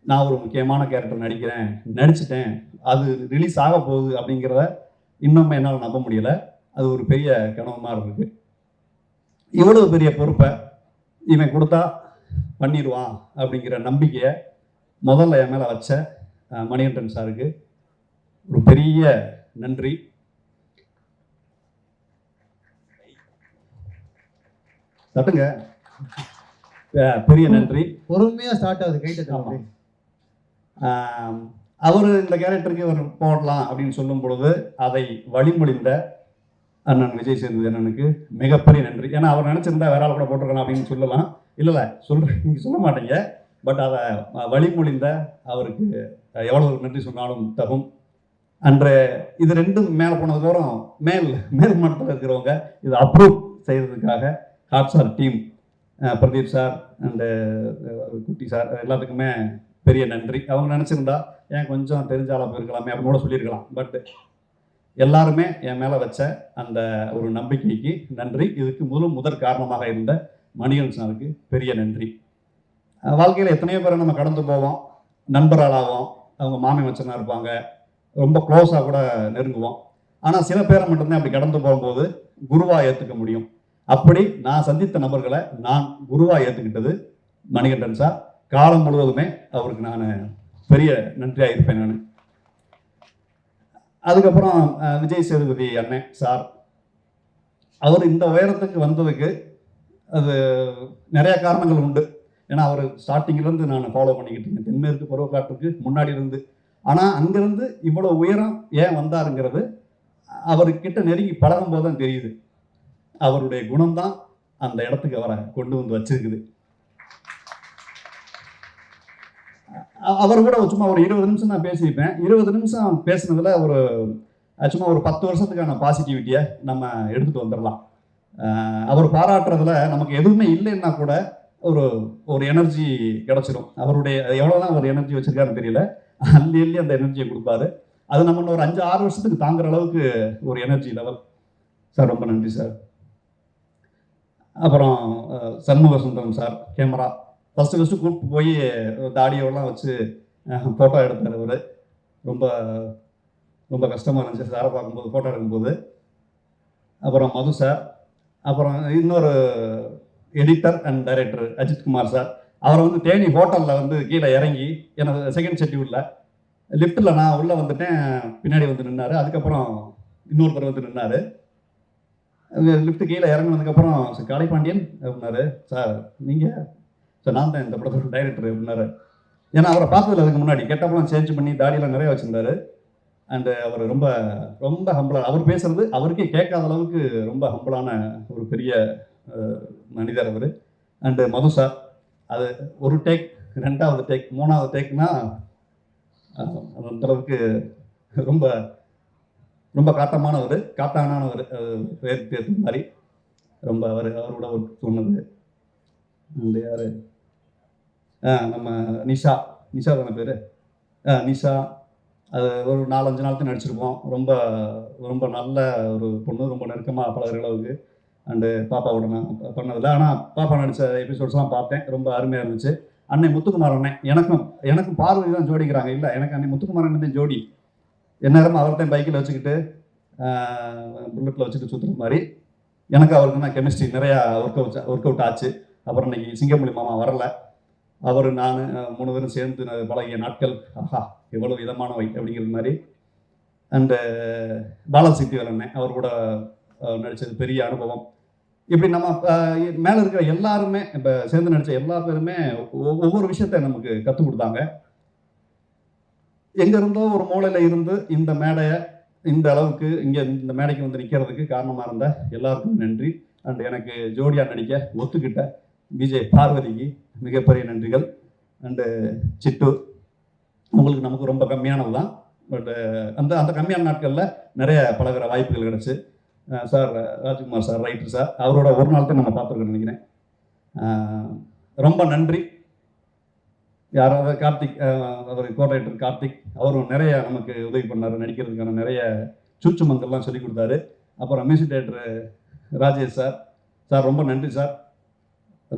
நான் ஒரு முக்கியமான கேரக்டர் நடிச்சிட்டேன், அது ரிலீஸ் ஆக போகுது அப்படிங்கிறத இன்னும் என்னால் நம்ப முடியலை. அது ஒரு பெரிய கனவு மாதிரி இருக்குது. இவ்வளோ பெரிய பொறுப்பை இவன் கொடுத்தா பண்ணிடுவான் அப்படிங்கிற நம்பிக்கையை முதல்ல என் மேலே வச்ச மணிகண்டன் சாருக்கு ஒரு பெரிய நன்றி. தட்டுங்க, பெரிய நன்றி. பொறுமையாக ஸ்டார்ட் ஆகுது கைட்டு. அவர் இந்த கேரக்டருக்கு இவர் போடலாம் அப்படின்னு சொல்லும் பொழுது அதை வழிமொழிந்த அண்ணன் விஜய் சேதுபதி அண்ணனுக்கு மிகப்பெரிய நன்றி. ஏன்னா அவர் நினச்சிருந்தா வேற ஆள் கூட போட்டிருக்கலாம் அப்படின்னு சொல்லலாம். இல்லை நீங்கள் சொல்ல மாட்டீங்க. பட் அதை வழிமொழிந்த அவருக்கு எவ்வளோ நன்றி சொன்னாலும் தகும். அன்று இது ரெண்டும் மேலே போனதுக்கப்புறம் மேல் மட்டத்தில் இருக்கிறவங்க இதை அப்ரூவ் செய்கிறதுக்காக hot star team, Pradeep sir and குட்டி சார் எல்லாத்துக்குமே பெரிய நன்றி. அவங்க நினச்சிருந்தா ஏன் கொஞ்சம் தெரிஞ்ச ஆளாக போயிருக்கலாமே அப்படின்னு கூட சொல்லியிருக்கலாம். பட் எல்லாருமே என் மேலே வச்ச அந்த ஒரு நம்பிக்கைக்கு நன்றி. இதுக்கு முதற் காரணமாக இருந்த மணிகண்டன் சாருக்கு பெரிய நன்றி. வாழ்க்கையில் எத்தனையோ பேரை நம்ம கடந்து போவோம், நண்பராளாவோம், அவங்க மாமி மச்சனாக இருப்பாங்க, ரொம்ப க்ளோஸாக கூட நெருங்குவோம். ஆனால் சில பேரை மட்டும்தான் அப்படி கடந்து போகும்போது குருவாக ஏற்றுக்க முடியும். அப்படி நான் சந்தித்த நபர்களை நான் குருவாக ஏற்றுக்கிட்டது மணிகண்டன் சார். காலம் முழுவதுமே அவருக்கு நான் பெரிய நன்றியாக இருப்பேன். நான் அதுக்கப்புறம் விஜய் சேதுபதி அண்ணன் சார், அவர் இந்த உயரத்துக்கு வந்ததுக்கு அது நிறைய காரணங்கள் உண்டு. ஏன்னா அவர் ஸ்டார்டிங்லேருந்து நான் ஃபாலோ பண்ணிக்கிட்டு இருக்கேன், தென்மேற்கு பருவக்காற்றுக்கு முன்னாடி இருந்து. ஆனால் அங்கேருந்து இவ்வளோ உயரம் ஏன் வந்தாருங்கிறது அவர்கிட்ட நெருங்கி பழகும் போது தான் தெரியுது. அவருடைய குணம்தான் அந்த இடத்துக்கு அவரை கொண்டு வந்து வச்சிருக்குது. அவர் கூட சும்மா ஒரு 20 நிமிஷம் தான் பேசியிருப்பேன். 20 நிமிஷம் பேசுனதில் சும்மா ஒரு 10 வருஷத்துக்கான பாசிட்டிவிட்டியை நம்ம எடுத்துகிட்டு வந்துடலாம். அவர் பாராட்டுறதுல நமக்கு எதுவுமே இல்லைன்னா கூட ஒரு எனர்ஜி கிடச்சிடும். அவருடைய எவ்வளோதான் ஒரு எனர்ஜி வச்சுருக்காருன்னு தெரியல, அள்ளி அந்த எனர்ஜியை கொடுப்பாரு. அது நம்ம ஒரு 5-6 வருஷத்துக்கு தாங்குற அளவுக்கு ஒரு எனர்ஜி லெவல். சார் ரொம்ப நன்றி சார். அப்புறம் Shanmuga Sundaram sir, camera first கூப்பிட்டு போய் தாடியோலாம் வச்சு ஃபோட்டோ எடுத்தார். அவர் ரொம்ப ரொம்ப கஷ்டமாக இருந்துச்சு சாரை பார்க்கும்போது, ஃபோட்டோ எடுக்கும்போது. அப்புறம் மது சார், அப்புறம் இன்னொரு editor and director Ajithkumar sir. அவரை தேனி ஹோட்டலில் கீழே இறங்கி எனக்கு செகண்ட் ஷெட்யூலில் லிஃப்ட்டில் நான் உள்ளே வந்துட்டேன், பின்னாடி நின்னார். அதுக்கப்புறம் இன்னொருத்தர் நின்னார். லிஃப்ட்டு கீழே இறங்கினதுக்கப்புறம் காளைபாண்டியன் அப்படின்னாரு, சார் நீங்கள் சார் நான் தான் இந்த படத்தோட டைரக்டர் அப்படின்னாரு. ஏன்னா அவரை பார்த்ததில்ல அதுக்கு முன்னாடி. கெட்டப்பெல்லாம் சேஞ்ச் பண்ணி தாடியெல்லாம் நிறைய வச்சுருந்தாரு. அண்டு அவர் ரொம்ப ரொம்ப ஹம்பிளாக, அவர் பேசுகிறது அவருக்கே கேட்காத அளவுக்கு ரொம்ப ஹம்பிளான ஒரு பெரிய மனிதர் அவர். அண்டு மது சார், அது ஒரு டேக், 2வது டேக், 3வது டேக்னா அந்தளவுக்கு ரொம்ப ரொம்ப காட்டமானவர், காட்டானவர், பேருக்கு ஏற்ற மாதிரி ரொம்ப அவரோட ஒர்க் சொன்னது. இந்த யார், நம்ம நிஷா தானே பேர், நிஷா. அது ஒரு 4-5 நாளுக்கு நடிச்சிருப்போம். ரொம்ப ரொம்ப நல்ல ஒரு பொண்ணு, ரொம்ப நெருக்கமாக பழகிற அளவுக்கு. அண்டு பாப்பாவோட நான் பண்ணதில்லை, ஆனால் பாப்பா நடித்த எபிசோட்ஸ்லாம் பார்த்தேன், ரொம்ப அருமையாக இருந்துச்சு. அன்னை முத்துக்குமார் அண்ணன், எனக்கும் பார்வதி தான் ஜோடிக்கிறாங்க. இல்லை, எனக்கு அன்னை முத்துக்குமார் அண்ணன் தான் ஜோடி. எந்நேரமும் அவர்தான் பைக்கில் வச்சுக்கிட்டு புல்லட்டில் வச்சுட்டு சுற்றுற மாதிரி. எனக்கு அவருக்கு தான் கெமிஸ்ட்ரி நிறையா ஒர்க் அவுட் ஆச்சு. அப்புறம் இன்னைக்கு சிங்கமொழி மாமா வரல, அவர் நான் 3 பேரும் சேர்ந்து பழகிய நாட்கள் ஆஹா எவ்வளோ விதமானவை அப்படிங்கிறது மாதிரி. அண்டு பாலசித்திவேல் அண்ணன், அவர் கூட நடித்தது பெரிய அனுபவம். இப்படி நம்ம மேலே இருக்கிற எல்லாருமே, இப்போ சேர்ந்து நடித்த எல்லா பேருமே ஒவ்வொரு விஷயத்த நமக்கு கற்றுக் கொடுத்தாங்க. எங்கே இருந்தோ ஒரு மூலையில் இருந்து இந்த மேடையை இந்த அளவுக்கு இங்கே இந்த மேடைக்கு நிற்கிறதுக்கு காரணமாக இருந்த எல்லாருக்கும் நன்றி. அண்ட் எனக்கு ஜோடியாக நடிக்க ஒத்துக்கிட்ட விஜய் பார்வதிக்கு மிகப்பெரிய நன்றிகள். அண்டு சிட்டு, உங்களுக்கு நமக்கு ரொம்ப கம்மியானது தான். பட் அந்த கம்மியான நாட்களில் நிறைய பழகிற வாய்ப்புகள் கிடச்சி. Sir Rajkumar sir, writer sir, அவரோட ஒரு நாள் தான் நம்ம பார்த்துருக்கோன்னு நினைக்கிறேன். ரொம்ப நன்றி. யாராவது கார்த்திக், அவர் கோஆர்டினேட்டர் கார்த்திக், அவரும் நிறைய நமக்கு உதவி பண்ணார், நடிக்கிறதுக்கான நிறைய சூட்சுமங்கள்லாம் சொல்லி கொடுத்தாரு. அப்புறம் மியூசிக் டைரக்டர் ராஜேஷ் சார் ரொம்ப நன்றி சார்.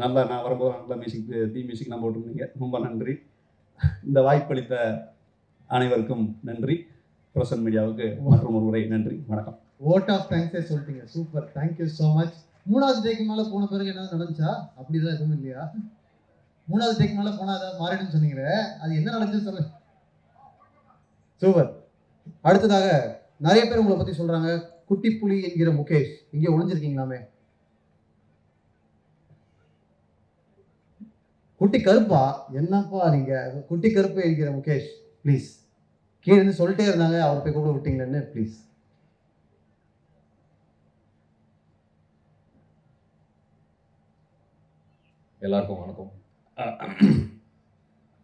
நல்லா நான் வரும்போது நல்லா மியூசிக்லாம் போட்டிருந்தீங்க, ரொம்ப நன்றி. இந்த வாய்ப்பளித்த அனைவருக்கும் நன்றி. பிரசன்ட் மீடியாவுக்கு மற்றும் ஒரு முறை நன்றி, வணக்கம். ஓட் ஆஃப் தேங்க்ஸே சொல்லிட்டீங்க, சூப்பர், தேங்க்யூ ஸோ மச். 3வது டேக்கு மேலே போன பிறகு என்ன நடந்துச்சா? அப்படிதான் எதுவும் இல்லையா? 3வது டேக்கு மேலே போனால் அதை மாறிடுன்னு சொன்னீங்களே, அது என்ன நடந்துச்சு சொல்ல. சூப்பர். அடுத்ததாக நிறைய பேர் உங்களை பற்றி சொல்கிறாங்க, குட்டி புலி என்கிற முகேஷ். இங்கே ஒளிஞ்சிருக்கீங்களாமே, குட்டி கருப்பா? என்னப்பா நீங்கள் குட்டி கருப்பு என்கிற முகேஷ், ப்ளீஸ். கீழே இருந்து சொல்லிட்டே இருந்தாங்க, அவர் போய் கூட விட்டீங்களேன்னு, ப்ளீஸ். எல்லாருக்கும் வணக்கம்.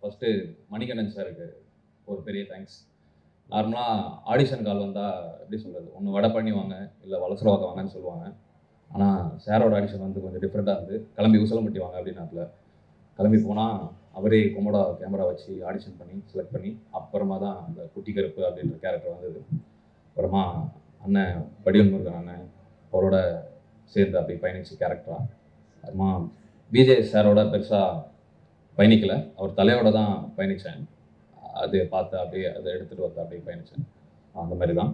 ஃபஸ்ட்டு மணிகண்டன் சாருக்கு ஒரு பெரிய தேங்க்ஸ். நார்மலாக ஆடிஷன் கால் வந்தால் எப்படி சொல்கிறது, ஒன்று வடை பண்ணி வாங்க, இல்லை வளசரவாக்க வாங்கன்னு சொல்லுவாங்க. ஆனால் சாரோட ஆடிஷன் கொஞ்சம் டிஃப்ரெண்ட்டாக இருந்து, கிளம்பி உசலம்பட்டி வாங்க அப்படின்னாப்புல. கிளம்பி போனால் அவரே கொமோடா கேமரா வச்சு ஆடிஷன் பண்ணி செலக்ட் பண்ணி அப்புறமா தான் அந்த குட்டி கருப்பு அப்படின்ற கேரக்டர் வந்தது. அப்புறமா அண்ணன் வடிவன் முருகன் அண்ணன் அவரோட சேர்ந்து அப்படி பயணிச்சு கேரக்டராக. அப்புறமா விஜய் சாரோட பெருசாக பயணிக்கலை, அவர் தலையோட தான் பயணித்தேன். அது பார்த்து அப்படியே அதை எடுத்துகிட்டு வந்து அப்படியே பயணித்தேன். அந்த மாதிரி தான்.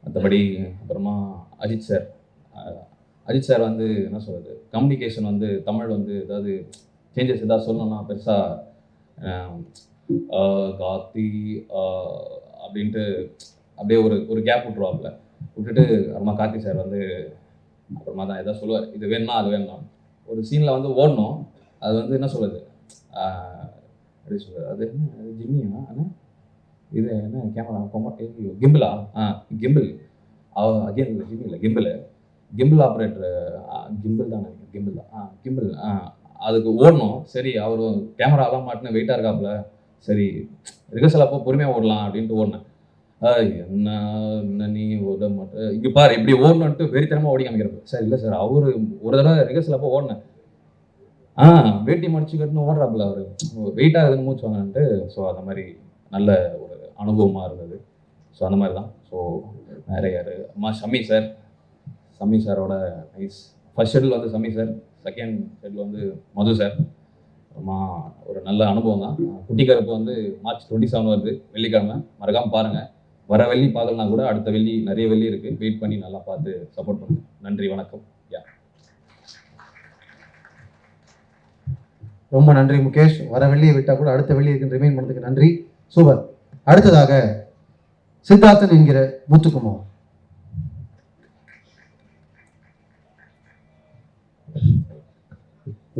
மற்றபடி அப்புறமா அஜித் சார் வந்து என்ன சொல்கிறது, கம்யூனிகேஷன் வந்து தமிழ் வந்து ஏதாவது சேஞ்சஸ் எதாவது சொல்லணும்னா பெருசாக காத்தி அப்படின்ட்டு அப்படியே ஒரு கேப் விட்டுட்டு அப்புறமா கார்த்தி சார் வந்து அப்புறமா தான் எதாவது சொல்லுவார், இது வேணும்னா அது வேணும். ஒரு சீனில் வந்து ஓடணும், அது வந்து என்ன சொல்லுது எப்படி சொல்கிறது, அது என்ன ஜிம்மியா ஆனால் இது என்ன கேமரா கிம்பிளா கிம்பிள் அகேன் இல்லை ஜிம்மி இல்லை கிம்பிள் ஆப்ரேட்டர் கிம்பிள் தான் கிம்பிள் தான் கிம்பிள் அதுக்கு ஓடணும். சரி அவர் கேமராலாம் மாட்டின வெயிட்டாக இருக்காப்புல, சரி ரிஹர்சல் அப்போ பொறுமையாக ஓடலாம் அப்படின்ட்டு ஓடினேன். என்ன நீ ஓட மாட்டேன் இங்கே பாரு இப்படி ஓடணுன்ட்டு வெறித்தனமாக ஓடி காமிக்கிறப்ப, சார் இல்லை சார் அவர் ஒரு தடவை ரிஹர்சல் அப்போ ஓடினேன், வேட்டி மடிச்சு கட்டுன்னு ஓடுறாப்புல அவர் வெயிட்டாக இருக்குன்னு மூச்சு வாங்கினேன்ட்டு. ஸோ அந்த மாதிரி நல்ல ஒரு அனுபவமாக இருந்தது. ஸோ அந்த மாதிரி தான். ஸோ நிறைய அம்மா ஷம்மி சாரோட நைஸ். ஃபர்ஸ்ட் ஷெட்யூல் வந்து ஷம்மி சார், செகண்ட் ஷெட்யூல் வந்து மது சார். அம்மா ஒரு நல்ல அனுபவம் தான். குட்டி கருப்பு வந்து மார்ச் 27 வருது, வெள்ளிக்கிழமை, மறக்காமல் பாருங்கள். வர வெள்ளி பார்க்கலனா கூட அடுத்த வெள்ளி நிறைய வெள்ளி இருக்குது, வெயிட் பண்ணி நல்லா பார்த்து சப்போர்ட் பண்ணுங்கள். நன்றி, வணக்கம். ரொம்ப நன்றி முகேஷ். வர வெள்ளியை விட்டால் கூட அடுத்த வெள்ளி இருக்குன்னு ரிமைன் பண்ணதுக்கு நன்றி. சூப்பர். அடுத்ததாக சித்தார்த்தன் என்கிற முத்துக்குமார்.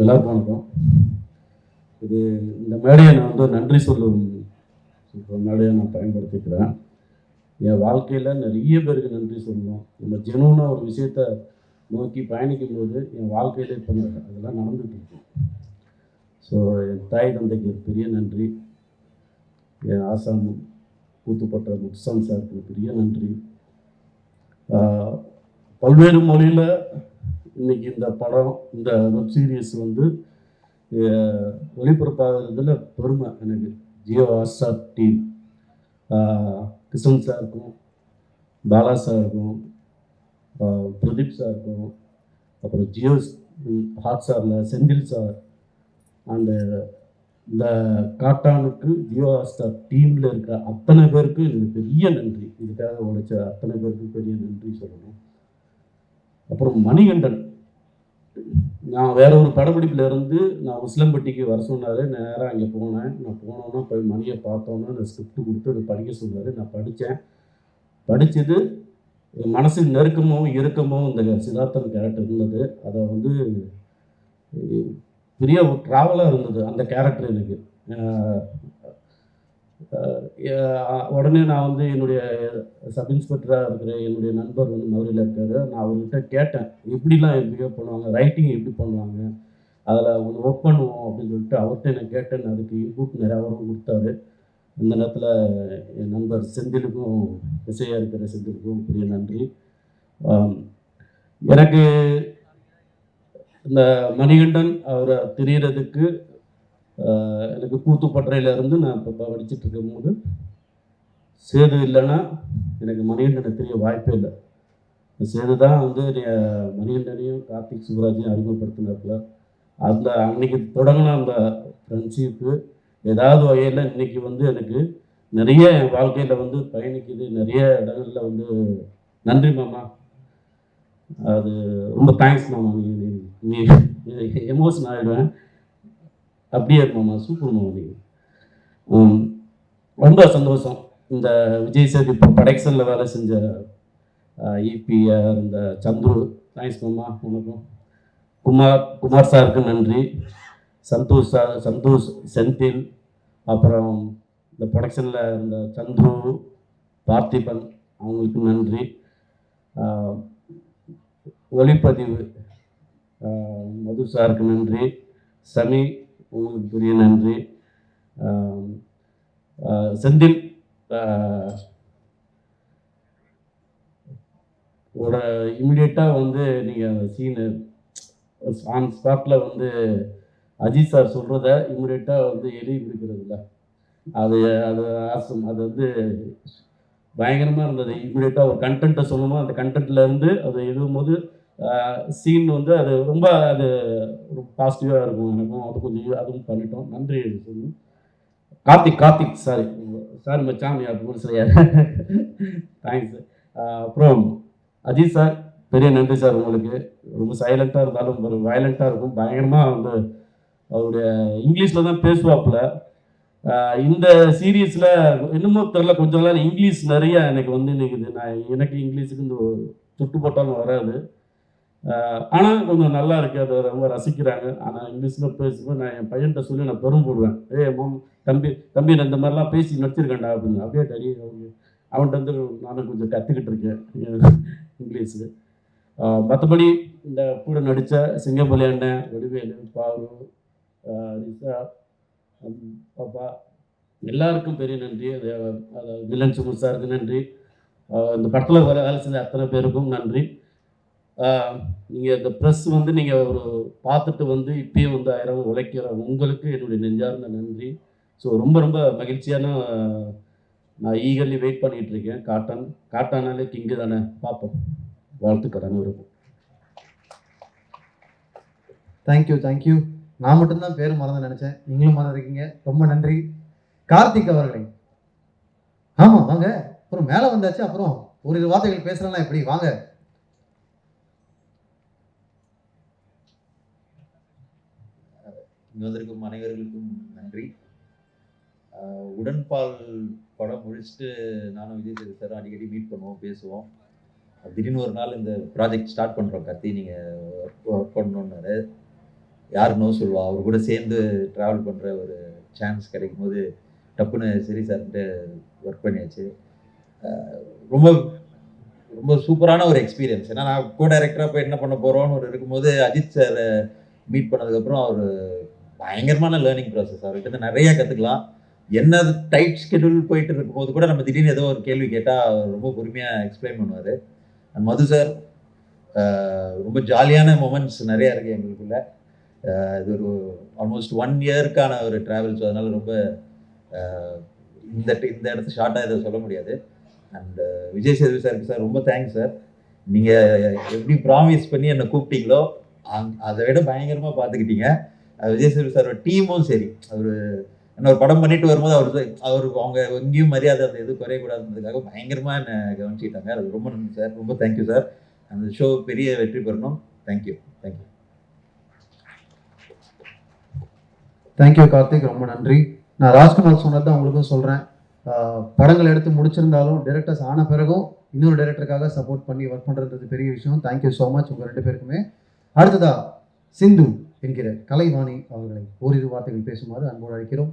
எல்லாருக்கும் வணக்கம். இந்த மேடையை நான் வந்து நன்றி சொல்லும் மேடையை நான் பயன்படுத்திக்கிறேன். என் வாழ்க்கையில் நிறைய பேருக்கு நன்றி சொல்லணும். நம்ம ஜெனூனாக ஒரு விஷயத்தை நோக்கி பயணிக்கும் போது என் வாழ்க்கையில் இப்போ அதெல்லாம் நடந்துகிட்டு இருக்கும். ஸோ என் தாய் தந்தைக்கு ஒரு பெரிய நன்றி. என் ஆசாம் கூத்துப்பட்ட முட்சம் சாருக்கு பெரிய நன்றி. பல்வேறு மொழியில் இன்றைக்கி இந்த படம், இந்த வெப் சீரிஸ் வந்து ஒளிபரப்பாகிறதுல பெருமை எனக்கு. ஜியோ ஹாட்ஸ்டார் டீம், கிருஷ்ணன் சாருக்கும், பாலா சாருக்கும், பிரதீப் சாருக்கும், அப்புறம் ஜியோ ஹாட்ஸ்டாரில் செந்தில் சார், அந்த இந்த காட்டானுக்கு ஜியோ ஹாட்ஸ்டார் டீமில் இருக்கிற அத்தனை பேருக்கு எனக்கு பெரிய நன்றி. இதுக்காக உழைச்ச அத்தனை பேருக்கு பெரிய நன்றி சொல்லணும். அப்புறம் மணிகண்டன், நான் வேற ஒரு படப்பிடிப்பில் இருந்து நான் உசிலம்பட்டிக்கு வர சொன்னார். நேராக அங்கே போனேன். நான் போனோன்னா போய் மணியை பார்த்தோன்னா அந்த ஸ்கிரிப்ட் கொடுத்து அதை படிக்க சொன்னார். நான் படித்தது மனசுக்கு நெருக்கமாகவும் இறுக்கமாகவும் இந்த சித்தார்த்தன் கேரக்டர் இருந்தது. அதை வந்து பெரிய ஒரு ட்ராவலாக இருந்தது அந்த கேரக்டர் எனக்கு. உடனே நான் வந்து என்னுடைய சப் இன்ஸ்பெக்டராக இருக்கிற என்னுடைய நண்பர் வந்து மதுரையில் இருக்கார். நான் அவர்கிட்ட கேட்டேன், எப்படிலாம் பிஹேவ் பண்ணுவாங்க, ரைட்டிங் எப்படி பண்ணுவாங்க, அதில் ஒன்று ஒர்க் பண்ணுவோம் அப்படின்னு சொல்லிட்டு அவர்கிட்ட நான் கேட்டேன். அதுக்கு இன்புட் நிறையா வரும் கொடுத்தாரு. இந்த நேரத்தில் என் நண்பர் செந்திலுக்கும், இசையாக இருக்கிற செந்திலுக்கும் பெரிய நன்றி. எனக்கு இந்த மணிகண்டன் அவரை தெரியறதுக்கு எனக்கு கூத்துப்பட்டறையிலேருந்து நான் இப்போ படிச்சுட்டு இருக்கும்போது சேது இல்லைன்னா எனக்கு மணிகண்டனை தெரிய வாய்ப்பே இல்லை. சேது தான் வந்து மணிகண்டனையும் கார்த்திக் சுப்ராஜையும் அறிமுகப்படுத்தினாப்புல. அந்த அன்னைக்கு தொடங்கின அந்த ஃப்ரெண்ட்ஷிப்பு ஏதாவது வகையில் இன்றைக்கி வந்து எனக்கு நிறைய என் வாழ்க்கையில் வந்து பயணிக்குது. நிறைய இடங்களில் வந்து நன்றி மாமா, அது ரொம்ப தேங்க்ஸ் மாமா. நீ எமோஷன் ஆகிடுவேன். அப்படியே மாமா, சூப்பர் மாமா. நீங்கள் ரொம்ப சந்தோஷம். இந்த விஜய் சேது இப்போ ப்ரொடக்ஷனில் வேலை செஞ்ச இபிஆர், இந்த சந்துரு, தேங்க்ஸ் மாமா. வணக்கம். குமார் சாருக்கு நன்றி. சந்தோஷ் செந்தில், அப்புறம் இந்த ப்ரொடக்ஷனில் இருந்த சந்துரு, பார்த்திபன், அவங்களுக்கு நன்றி. ஒளிப்பதிவு மது சாருக்கு நன்றி. சமி, உங்களுக்கு பெரிய நன்றி. செந்தில் இமிடியேட்டாக வந்து நீங்கள் அந்த சீனு ஆன் ஸ்பாட்டில் வந்து அஜித் சார் சொல்கிறத இம்மிடியட்டாக வந்து எழுதி கொடுக்குறது இல்லை, அது அது ஆசம், அது வந்து பயங்கரமாக இருந்தது. இம்மிடியட்டாக ஒரு கண்டென்ட்டை சொல்லணும், அந்த கண்டென்ட்லேருந்து அதை எழுதும்போது சீன் வந்து அது ரொம்ப அது ஒரு பாசிட்டிவாக இருக்கும். எனக்கும் அது கொஞ்சம் அதுவும் பண்ணிட்டோம். நன்றி சொல்லணும். கார்த்திக் சாரி மச்சான் அது சரியா தேங்க்ஸ். அப்புறம் அஜித் சார் பெரிய நன்றி சார் உங்களுக்கு. ரொம்ப சைலண்ட்டாக இருந்தாலும் ஒரு வயலண்ட்டாக இருக்கும், பயங்கரமாக வந்து அவருடைய இங்கிலீஷில் தான் பேசுவாப்புல. இந்த சீரீஸில் என்னமோ தெரில, கொஞ்சம் நாள் இங்கிலீஷ் நிறைய எனக்கு வந்து நிற்குது. எனக்கு இங்கிலீஷுக்கு இந்த சுட்டு போட்டாலும் வராது, ஆனால் கொஞ்சம் நல்லா இருக்குது, அதை ரொம்ப ரசிக்கிறாங்க. ஆனால் இங்கிலீஷில் பேசும்போது நான் என் பையன்கிட்ட சொல்லி நான் பெரும் போடுவேன், தம்பி நான் இந்த மாதிரிலாம் பேசி நடிச்சிருக்கேன்டா அப்படின்னு. அப்படியே டடி அவன்கிட்ட வந்து நானும் கொஞ்சம் கற்றுக்கிட்டு இருக்கேன் இங்கிலீஷு. மற்றபடி இந்த கூட நடித்த சிங்கம்பலி அண்ணன், வடிவேலு, பாரு, ரிஷா, பாப்பா எல்லாருக்கும் பெரிய நன்றி. வில்லன் சுகுல் சாருக்கு நன்றி. இந்த படத்தில் வேலை செஞ்ச அத்தனை பேருக்கும் நன்றி. நீங்கள் இந்த ப்ரெஸ் வந்து நீங்கள் ஒரு பார்த்துட்டு வந்து இப்பயும் வந்து 1000 உழைக்கிற உங்களுக்கு என்னுடைய நெஞ்சார்ந்த நன்றி. ஸோ ரொம்ப ரொம்ப மகிழ்ச்சியான, நான் ஈகர்லி வெயிட் பண்ணிகிட்டு இருக்கேன். காட்டானாலே கிங்கு தானே, பார்ப்போம். வாழ்த்துக்கிறேன் இருக்கும். தேங்க்யூ. நான் மட்டும்தான் பேர் மறந்து நினச்சேன், நீங்களும் மறந்துருக்கீங்க, ரொம்ப நன்றி. கார்த்திக் அவர்களே, ஆமாம் வாங்க. அப்புறம் மேலே வந்தாச்சு, அப்புறம் ஒரு 2 வார்த்தைகள் பேசுகிறேன்னா எப்படி, வாங்க. இங்கே வந்திருக்கும் அனைவர்களுக்கும் நன்றி. உடன்பால் படம் முடிச்சுட்டு நானும் விஜய் சேது சார் அடிக்கடி மீட் பண்ணுவோம், பேசுவோம். திடீர்னு ஒரு நாள் இந்த ப்ராஜெக்ட் ஸ்டார்ட் பண்ணுறோம் கார்த்தி, நீங்கள் ஒர்க் பண்ணணுன்னாரு. யார் நோ சொல்லுவா, அவர் கூட சேர்ந்து ட்ராவல் பண்ணுற ஒரு சான்ஸ் கிடைக்கும் போது டப்புன்னு சரி சார்கிட்ட ஒர்க் பண்ணியாச்சு. ரொம்ப ரொம்ப சூப்பரான ஒரு எக்ஸ்பீரியன்ஸ். ஏன்னா நான் கோ டைரக்டராக போய் என்ன பண்ண போகிறோன்னு ஒரு இருக்கும்போது அஜித் சாரை மீட் பண்ணதுக்கப்புறம் அவர் பயங்கரமான லேர்னிங் ப்ராசஸ். அவர்கிட்ட நிறைய கற்றுக்கலாம். என்ன டைட் ஸ்கெடியூல் போயிட்டு இருக்கும்போது கூட நம்ம திடீர்னு ஏதோ ஒரு கேள்வி கேட்டால் ரொம்ப பொறுமையாக எக்ஸ்பிளைன் பண்ணுவார். அண்ட் மது சார் ரொம்ப ஜாலியான மொமெண்ட்ஸ் நிறையா இருக்குது எங்களுக்குள்ள. இது ஒரு ஆல்மோஸ்ட் 1 இயருக்கான ஒரு ட்ராவல். ஸோ அதனால் ரொம்ப இந்த இடத்து ஷார்ட்டாக இதை சொல்ல முடியாது. அண்ட் விஜய் சேது சாருக்கு சார் ரொம்ப தேங்க்ஸ் சார். நீங்கள் எப்படி ப்ராமிஸ் பண்ணி என்னை கூப்பிட்டீங்களோ அதை விட பயங்கரமாக பார்த்துக்கிட்டீங்க. விஜய் சேது சாரோட டீமும் சரி, அவர் என்ன ஒரு படம் பண்ணிட்டு வரும்போது அவங்க எங்கேயும் மரியாதை அந்த இது குறையக்கூடாதுன்றதுக்காக பயங்கரமாக என்னை கவனிச்சுக்கிட்டாங்க. அது ரொம்ப நன்றி சார், ரொம்ப தேங்க்யூ சார். அந்த ஷோ பெரிய வெற்றி பெறணும். தேங்க்யூ. கார்த்திக், ரொம்ப நன்றி. நான் ராஜ்குமார் சொன்னதான் உங்களுக்கும் சொல்கிறேன். படங்கள் எடுத்து முடிச்சிருந்தாலும் டைரக்டர்ஸ் ஆன பிறகும் இன்னொரு டைரக்டருக்காக சப்போர்ட் பண்ணி ஒர்க் பண்ணுறது பெரிய விஷயம். தேங்க்யூ ஸோ மச் உங்கள் 2 பேருக்குமே. அடுத்ததா சிந்து என்கிற கலைவாணி அவர்களை ஓரிரு வார்த்தைகள் பேசுமாறு அன்போடு அழைக்கிறோம்.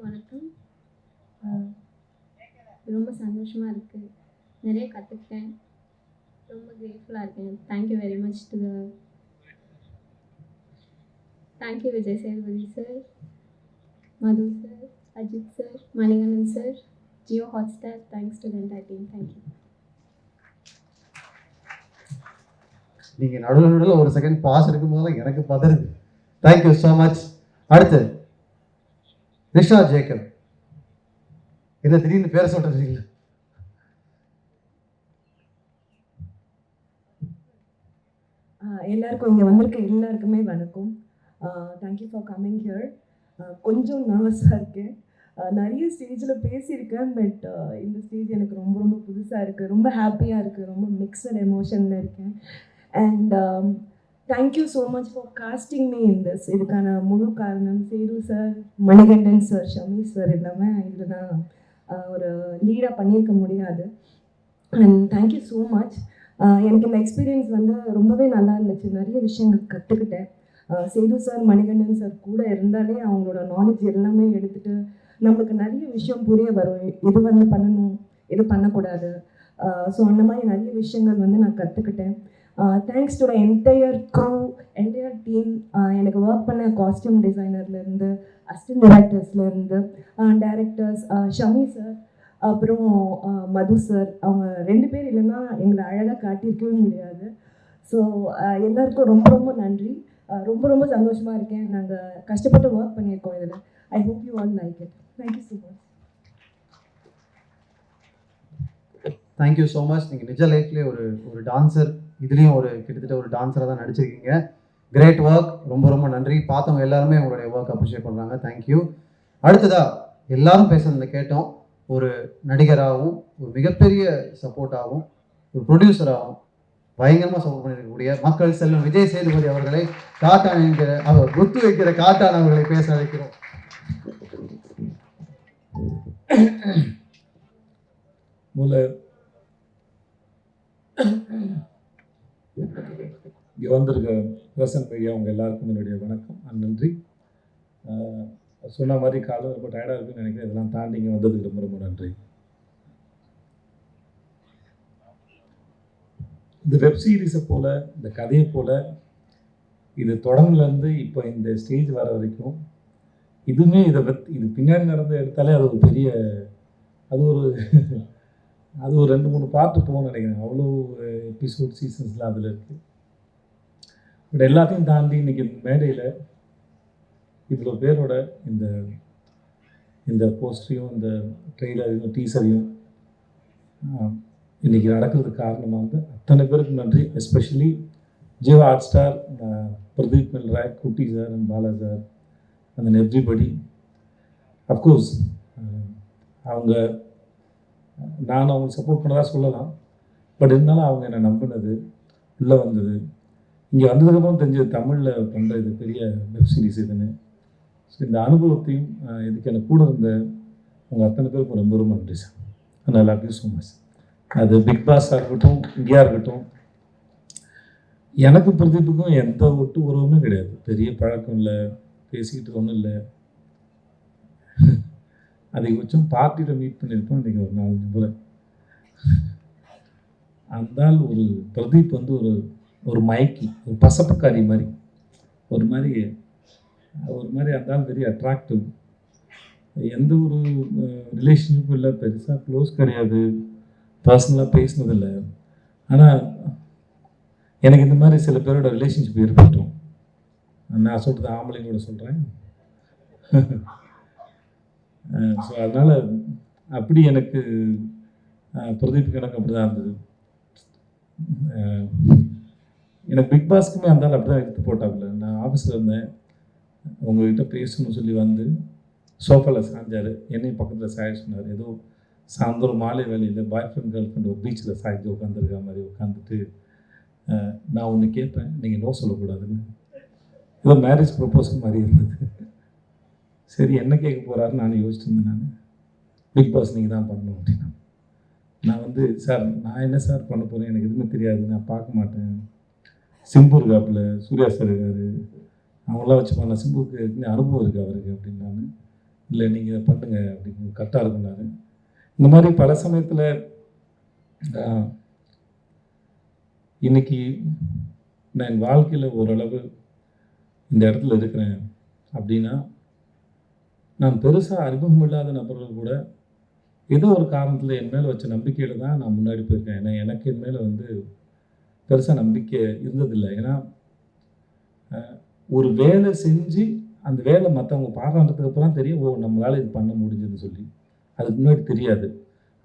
வணக்கம். ரொம்ப சந்தோஷமாக இருக்குது, நிறைய கற்றுக்கிட்டேன், ரொம்ப கிரேட்ஃபுல்லாக இருக்கேன். Thank you very much to thank you Vijay Sethupathi sir, Madhu sir, Ajith sir, Manikandan sir, Jio Hotstar. Thanks to the entire team. Thank you. நீங்கள் நடுவில் ஒரு செகண்ட் பாஸ் இருக்கும்போது எனக்கு பதறுது. Thank you so much. அடுத்து ரிஷா ஜேக்கப். என்ன திடீர்னு பேர சொல்றீங்க? எல்லாருக்கும் இங்கே வந்திருக்க எல்லாருக்குமே வணக்கம். Thank you for coming here. கொஞ்சம் நர்வஸாக இருக்கேன். நிறைய ஸ்டேஜில் பேசியிருக்கேன், பட் இந்த ஸ்டேஜ் எனக்கு ரொம்ப ரொம்ப புதுசாக இருக்குது. ரொம்ப ஹாப்பியாக இருக்குது, ரொம்ப மிக்சட் எமோஷனில் இருக்கேன். And thank you so much for casting me in this. இதுக்கான முழு காரணம் Sethu sir, Manikandan sir, Shami sir இல்லாமல் இதில் நான் ஒரு லீடாக பண்ணியிருக்க முடியாது. And thank you so much. எனக்கு இந்த எக்ஸ்பீரியன்ஸ் வந்து ரொம்பவே நல்லா இருந்துச்சு, நிறைய விஷயங்கள் கற்றுக்கிட்டேன். சேது சார், மணிகண்டன் சார் கூட இருந்தாலே அவங்களோட நாலேஜ் எல்லாமே எடுத்துகிட்டு நம்மளுக்கு நிறைய விஷயம் புரிய வரும். இது வந்து பண்ணணும், இது பண்ணக்கூடாது. ஸோ அந்த மாதிரி நிறைய விஷயங்கள் வந்து நான் கற்றுக்கிட்டேன். Thanks to the entire crew, entire team. எனக்கு ஒர்க் பண்ண காஸ்டியூம் டிசைனர்லேருந்து, அசிஸ்டன்ட் டைரக்டர்ஸ்லேருந்து, டைரக்டர்ஸ், ஷமி சார், அப்புறம் மது சார், அவங்க 2 பேர் இல்லைன்னா எங்களை அழகாக காட்டியிருக்கவே முடியாது. ஸோ எல்லாருக்கும் ரொம்ப ரொம்ப நன்றி. ரொம்ப ரொம்ப சந்தோஷமாக இருக்கேன். நாங்கள் கஷ்டப்பட்டு ஒர்க் பண்ணியிருக்கோம் இதில். I hope you all like it. Thank you so much. Thank you so much. நீங்கள் நிஜ லைஃப்லேயே ஒரு டான்ஸர், இதுலேயும் கிட்டத்தட்ட ஒரு டான்ஸராக தான் நடிச்சிருக்கீங்க. Great work. ரொம்ப ரொம்ப நன்றி. பார்த்தவங்க எல்லாருமே உங்களுடைய ஒர்க் அப்ரிஷியேட் பண்ணுறாங்க. தேங்க்யூ. அடுத்ததாக எல்லாரும் பேசுறதை கேட்டோம். ஒரு நடிகராகவும், ஒரு மிகப்பெரிய சப்போர்ட்டாகவும், ஒரு ப்ரொடியூசராகவும் பயங்கரமாக சப்போர்ட் பண்ணியிருக்கக்கூடிய மக்கள் செல்வம் விஜய் சேதுபதி அவர்களை காட்டான் என்கிற அவர் குத்து வைக்கிற காட்டான் அவர்களை பேச அழைக்கிறோம். இங்கே வந்திருக்க பிரசன்ட் மீடியா அவங்க எல்லாருக்கும் என்னுடைய வணக்கம் அண்ட் நன்றி. சொன்ன மாதிரி காலம் ரொம்ப டயர்டாக இருக்குன்னு நினைக்கிறேன். இதெல்லாம் தாண்டி இங்கே வந்ததுக்கு ரொம்ப ரொம்ப நன்றி. இந்த வெப் சீரிஸை போல், இந்த கதையை போல், இது தொடங்குலேருந்து இப்போ இந்த ஸ்டேஜ் வர வரைக்கும் இதுவுமே இது பின்னாடி நடந்த எடுத்தாலே அது ஒரு பெரிய அது ஒரு 2-3 பார்ட்டு போகணும்னு நினைக்கிறேன். அவ்வளோ எபிசோட் சீசன்ஸ்லாம் அதில் இருக்குது. பட் எல்லாத்தையும் தாண்டி இன்றைக்கி மேடையில் இவ்வளோ பேரோட இந்த போஸ்டரையும், இந்த ட்ரெய்லரையும், டீசரையும் இன்றைக்கி நடக்கிறதுக்கு காரணமாக வந்து அத்தனை பேருக்கு நன்றி. Especially Jio Hotstar, Pradeep Melroy, Kutty sir and Bala sir and everybody. Of course நான் அவங்களுக்கு சப்போர்ட் பண்ணதாக சொல்லலாம். பட் இருந்தாலும் அவங்க என்னை நம்பினது, உள்ளே வந்தது, இங்கே வந்ததுக்கப்புறம் தெரிஞ்சது தமிழில் பண்ணுற இது பெரிய வெப் சீரிஸ் இதுன்னு. ஸோ இந்த அனுபவத்தையும் இதுக்கு எனக்கு கூட இருந்த உங்கள் அத்தனை பேருக்கும் ரொம்ப ரொம்ப நன்றி sir. I love you so much. அது பிக் பாஸாக இருக்கட்டும், இங்கேயா இருக்கட்டும், எனக்கு பிரதீப்புக்கும் எந்த ஒட்டு உறவுமே கிடையாது. பெரிய பழக்கம் இல்லை, பேசிக்கிட்டு ஒன்றும் இல்லை. அதிகபட்சம் பார்ட்டியில் மீட் பண்ணியிருப்போம் இன்றைக்கி ஒரு 4 முறை. அந்த ஒரு பிரதீப் வந்து ஒரு மயக்கி, ஒரு பசப்புக்காரி மாதிரி, ஒரு மாதிரி அந்த வெரி அட்ராக்டிவ். எந்த ஒரு ரிலேஷன்ஷிப்பும் இல்லை, பெருசாக க்ளோஸ் கிடையாது, பர்சனலாக பேசினதில்லை. ஆனால் எனக்கு இந்த மாதிரி சில பேரோட ரிலேஷன்ஷிப் ஏற்பட்டோம். நான் சொல்கிறது ஆம்பளைங்களோட சொல்கிறேன். ஸோ அதனால் அப்படி எனக்கு பிரதீப்புக்கு எனக்கு அப்படி தான் இருந்தது. எனக்கு பிக் பாஸ்க்குமே அந்த அப்படி தான் எடுத்து போட்டாப்புல. நான் ஆஃபீஸில் இருந்தேன், உங்கள்கிட்ட பேசணும்னு சொல்லி வந்து சோஃபாவில் சாஞ்சார், என்னையும் பக்கத்தில் சாய சொன்னார். ஏதோ சாயந்தரம் மாலை வேலையில் பாய் ஃப்ரெண்ட் கேர்ள் ஃப்ரெண்ட் ஒரு பீச்சில் சாய்ந்து உட்காந்துருக்க மாதிரி உட்காந்துட்டு, நான் ஒன்று கேட்பேன், நீங்கள் நோ சொல்லக்கூடாதுன்னு. ஏதோ மேரேஜ் ப்ரப்போசல் மாதிரி இருந்தது. சரி என்ன கேட்க போகிறாருன்னு நான் யோசிச்சுட்டு இருந்தேன். நான் பிக் பாஸ் நீங்கள் தான் பண்ணணும் அப்படின்னா, நான் வந்து சார் நான் என்ன சார் பண்ண போகிறேன், எனக்கு எதுவுமே தெரியாது, நான் பார்க்க மாட்டேன். சிம்பு இருக்காப்புல, சூர்யா சார் இருக்காரு, அவங்களாம் வச்சு பண்ண, சிம்புக்கு அனுபவம் இருக்குது அவருக்கு அப்படின்னு. நான் இல்லை நீங்கள் இதை பண்ணுங்க அப்படின்னு கரெக்டாக இருக்குன்னாரு. இந்த மாதிரி பல சமயத்தில் இன்றைக்கி நான் என் வாழ்க்கையில் ஓரளவு இந்த இடத்துல இருக்கிறேன் அப்படின்னா, நான் பெருசாக அறிமுகம் இல்லாத நபர்கள் கூட ஏதோ ஒரு காரணத்தில் என் மேலே வச்ச நம்பிக்கையில் தான் நான் முன்னாடி போயிருக்கேன். ஏன்னா எனக்கு என் மேலே வந்து பெருசாக நம்பிக்கை இருந்ததில்லை. ஏன்னா ஒரு வேலை செஞ்சு அந்த வேலை மற்றவங்க பாராட்டுறதுக்கப்புறம் தெரியும், ஓ நம்மளால் இது பண்ண முடிஞ்சதுன்னு சொல்லி. அதுக்கு முன்னாடி தெரியாது.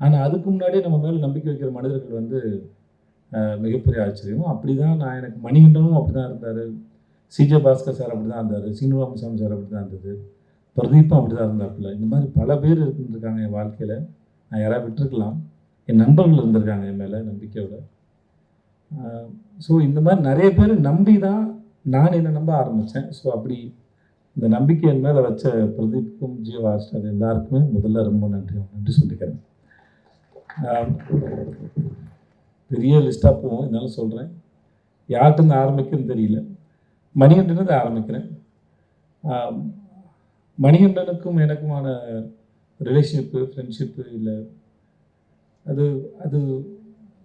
ஆனால் அதுக்கு முன்னாடியே நம்ம மேலே நம்பிக்கை வைக்கிற மனிதர்கள் வந்து மிகப்பெரிய ஆச்சரியம். அப்படி தான் எனக்கு மணிகண்டனும் அப்படி தான் இருந்தார், சிஜே பாஸ்கர் சார் அப்படி தான் இருந்தார், சீனு ராமசாமி சார் அப்படி தான் இருந்தது, பிரதீப்பும் அப்படி தான் இருந்தாப்புல. இந்த மாதிரி பல பேர் இருந்துருக்காங்க என் வாழ்க்கையில். நான் யாராவது விட்டுருக்கலாம், என் நண்பர்கள் இருந்திருக்காங்க என் மேலே நம்பிக்கையோட. ஸோ இந்த மாதிரி நிறைய பேர் நம்பி தான் நான் என்னை நம்ப ஆரம்பித்தேன். ஸோ அப்படி இந்த நம்பிக்கை என் மேலே வச்ச பிரதீப்புக்கும் ஜியோ ஹாட் ஸ்டார் எல்லாருக்குமே முதல்ல ரொம்ப நன்றி சொல்லிக்கிறேன். பெரிய லிஸ்ட்டாக போவோம், என்னால் சொல்கிறேன். யார்கிட்ட ஆரம்பிக்குன்னு தெரியல. மணிகண்டனை ஆரம்பிக்கிறேன். மணிகண்டனுக்கும் எனக்குமான ரிலேஷன்ஷிப்பு, ஃப்ரெண்ட்ஷிப்பு இல்லை, அது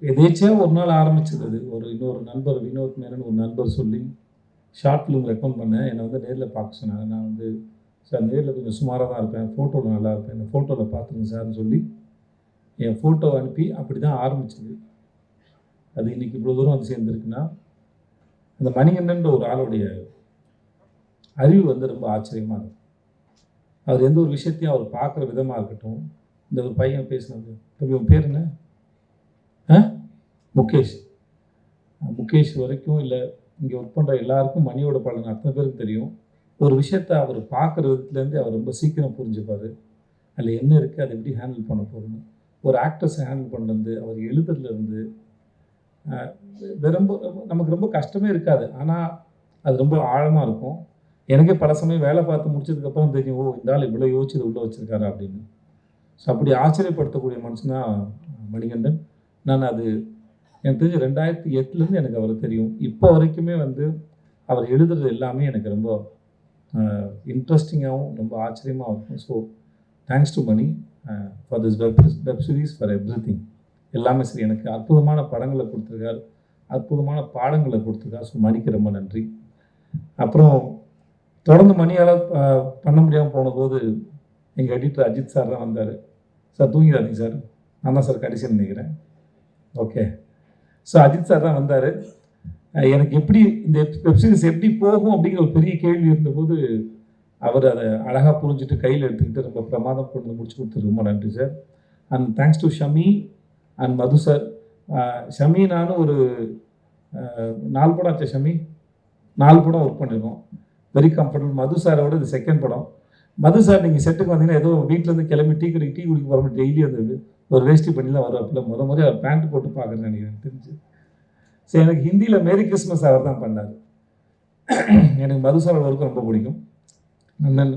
எதேச்சியாக ஒரு நாள் ஆரம்பிச்சது. அது இன்னொரு நண்பர் வினோத் மேனன் ஒரு நண்பர் சொல்லி ஷார்ட் ஃபிலிம் ரெக்கமெண்ட் பண்ணேன். என்னை வந்து நேரில் பார்க்க சொன்னாங்க. நான் வந்து சார் நேரில் கொஞ்சம் சுமாராக தான் இருப்பேன், ஃபோட்டோவில் நல்லா இருப்பேன், இந்த ஃபோட்டோவில் பார்த்துருங்க சார்னு சொல்லி என் ஃபோட்டோ அனுப்பி அப்படி தான் ஆரம்பிச்சது. அது இன்றைக்கி இவ்வளோ தூரம் வந்து சேர்ந்துருக்குன்னா அந்த மணிகண்டன்ற ஒரு ஆளுடைய அறிவு வந்து ரொம்ப ஆச்சரியமாக இருக்கும். அவர் எந்த ஒரு விஷயத்தையும் அவர் பார்க்குற விதமாக இருக்கட்டும். இந்த ஒரு பையன் பேசினது, தம்பி உன் பேர் என்ன? முகேஷ். முகேஷ் வரைக்கும் இல்லை இங்கே ஒர்க் பண்ணுற எல்லாருக்கும் மணியோட பலன் அத்தனை பேருக்கு தெரியும். ஒரு விஷயத்தை அவர் பார்க்குற விதத்துலேருந்து அவர் ரொம்ப சீக்கிரம் புரிஞ்சுப்பார். அதில் என்ன இருக்குது, அதை எப்படி ஹேண்டில் பண்ண போகணும். ஒரு ஆக்டர்ஸை ஹேண்டில் பண்ணுறது, அவர் எழுதுறதுலேருந்து ரொம்ப நமக்கு ரொம்ப கஷ்டமே இருக்காது. ஆனால் அது ரொம்ப ஆழமாக இருக்கும். எனக்கே பல சமயம் வேலை பார்த்து முடிச்சதுக்கப்புறம் தெரியும், ஓ இந்த ஆள் இவ்வளோ யோசிச்சு உள்ளே வச்சுருக்காரு அப்படின்னு. ஸோ அப்படி ஆச்சரியப்படுத்தக்கூடிய மனுஷனாக மணிகண்டன். நான் அது எனக்கு தெரிஞ்சு 2008 எனக்கு அவரை தெரியும். இப்போ வரைக்குமே வந்து அவர் எழுதுறது எல்லாமே எனக்கு ரொம்ப இன்ட்ரெஸ்டிங்காகவும் ரொம்ப ஆச்சரியமாக இருக்கும். So thanks to Mani for this web series, for everything. எல்லாமே சரி, எனக்கு அற்புதமான படங்களை கொடுத்துருக்கார், அற்புதமான பாடங்களை கொடுத்துருக்கார். ஸோ மணிக்கு ரொம்ப நன்றி. அப்புறம் தொடர்ந்து மணியால் பண்ண முடியாமல் போனபோது எங்கள் எடிட்டர் அஜித் சார் தான் வந்தார். சார் தூங்கிடாதீங்க சார், நான் தான் சார் கடைசின்னு நினைக்கிறேன். ஓகே, ஸோ அஜித் சார் தான் வந்தார். எனக்கு எப்படி இந்த வெப்சீரிஸ் எப்படி போகும் அப்படிங்கிற ஒரு பெரிய கேள்வி இருந்தபோது அவர் அதை அழகாக புரிஞ்சுட்டு கையில் எடுத்துக்கிட்டு ரொம்ப பிரமாதம் கொண்டு முடிச்சு கொடுத்துருக்கு. ரொம்ப நன்றி sir. And thanks to Shami and Madhu sir. Shami நானும் ஒரு 4 படம் ஆச்சு. ஷமி 4 படம் ஒர்க் பண்ணியிருக்கோம். Very comfortable. மது சாரோட இது செகண்ட் படம். மது சார் நீங்கள் செட்டுக்கு வந்தீங்கன்னா ஏதோ வீட்டிலேருந்து கிளம்பி டீ குடிக்க போகிற டெய்லி வந்தது ஒரு வேஷ்டி பண்ணிலாம் வருவாப்பில். முறை அவர் பேண்ட் போட்டு பார்க்குறேன்னு நினைக்கிறேன் தெரிஞ்சு. சரி, எனக்கு ஹிந்தியில் மேரி கிறிஸ்மஸ் அவர் தான் பண்ணார். எனக்கு மது சாரோட ஒர்க்கு ரொம்ப பிடிக்கும். அண்ணன்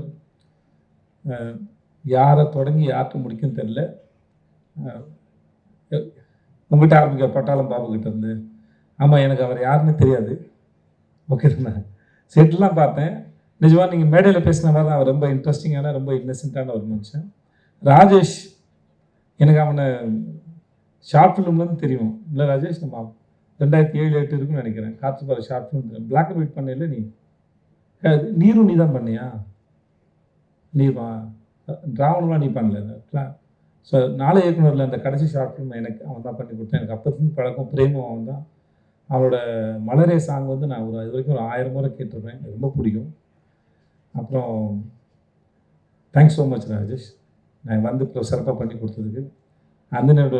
யாரை தொடங்கி யார்கிட்ட முடிக்குன்னு தெரில. உங்கள்கிட்ட ஆரம்பிக்க பட்டாளம் பாபுக்கிட்ட இருந்து. ஆமாம், எனக்கு அவர் யாருன்னு தெரியாது. ஓகே தானே, செட்டெலாம் பார்த்தேன். நிஜமாக நீங்கள் மேடையில் பேசின மாதிரி தான் அவர் ரொம்ப இன்ட்ரெஸ்டிங்கான ரொம்ப இன்னசென்ட்டான ஒரு மனுஷன். ராஜேஷ், எனக்கு அவனை ஷார்ட் ஃபிலிம்லேருந்து தெரியும். இல்லை ராஜேஷ், நம்ம 2007-08 இருக்குன்னு நினைக்கிறேன். காற்று பாரு short film black and white பண்ணல. நீரும் நீ தான் பண்ணியா? நீ டிராவணம்லாம் நீ பண்ணல. ஸோ 4 இயக்குனரில் அந்த கடைசி ஷார்ட் ஃபிலிம் எனக்கு அவன் தான் பண்ணி கொடுத்தேன். எனக்கு அப்போதுலேருந்து பழக்கம். பிரேமும் அவன் தான். அவனோட மலரே சாங் வந்து நான் இது வரைக்கும் ஒரு 1000 முறை கேட்டிருப்பேன். எனக்கு ரொம்ப பிடிக்கும். அப்புறம் தேங்க்ஸ் ஸோ மச் ராஜேஷ், நான் வந்து இப்போ சிறப்பாக பண்ணி கொடுத்ததுக்கு. அந்தனோட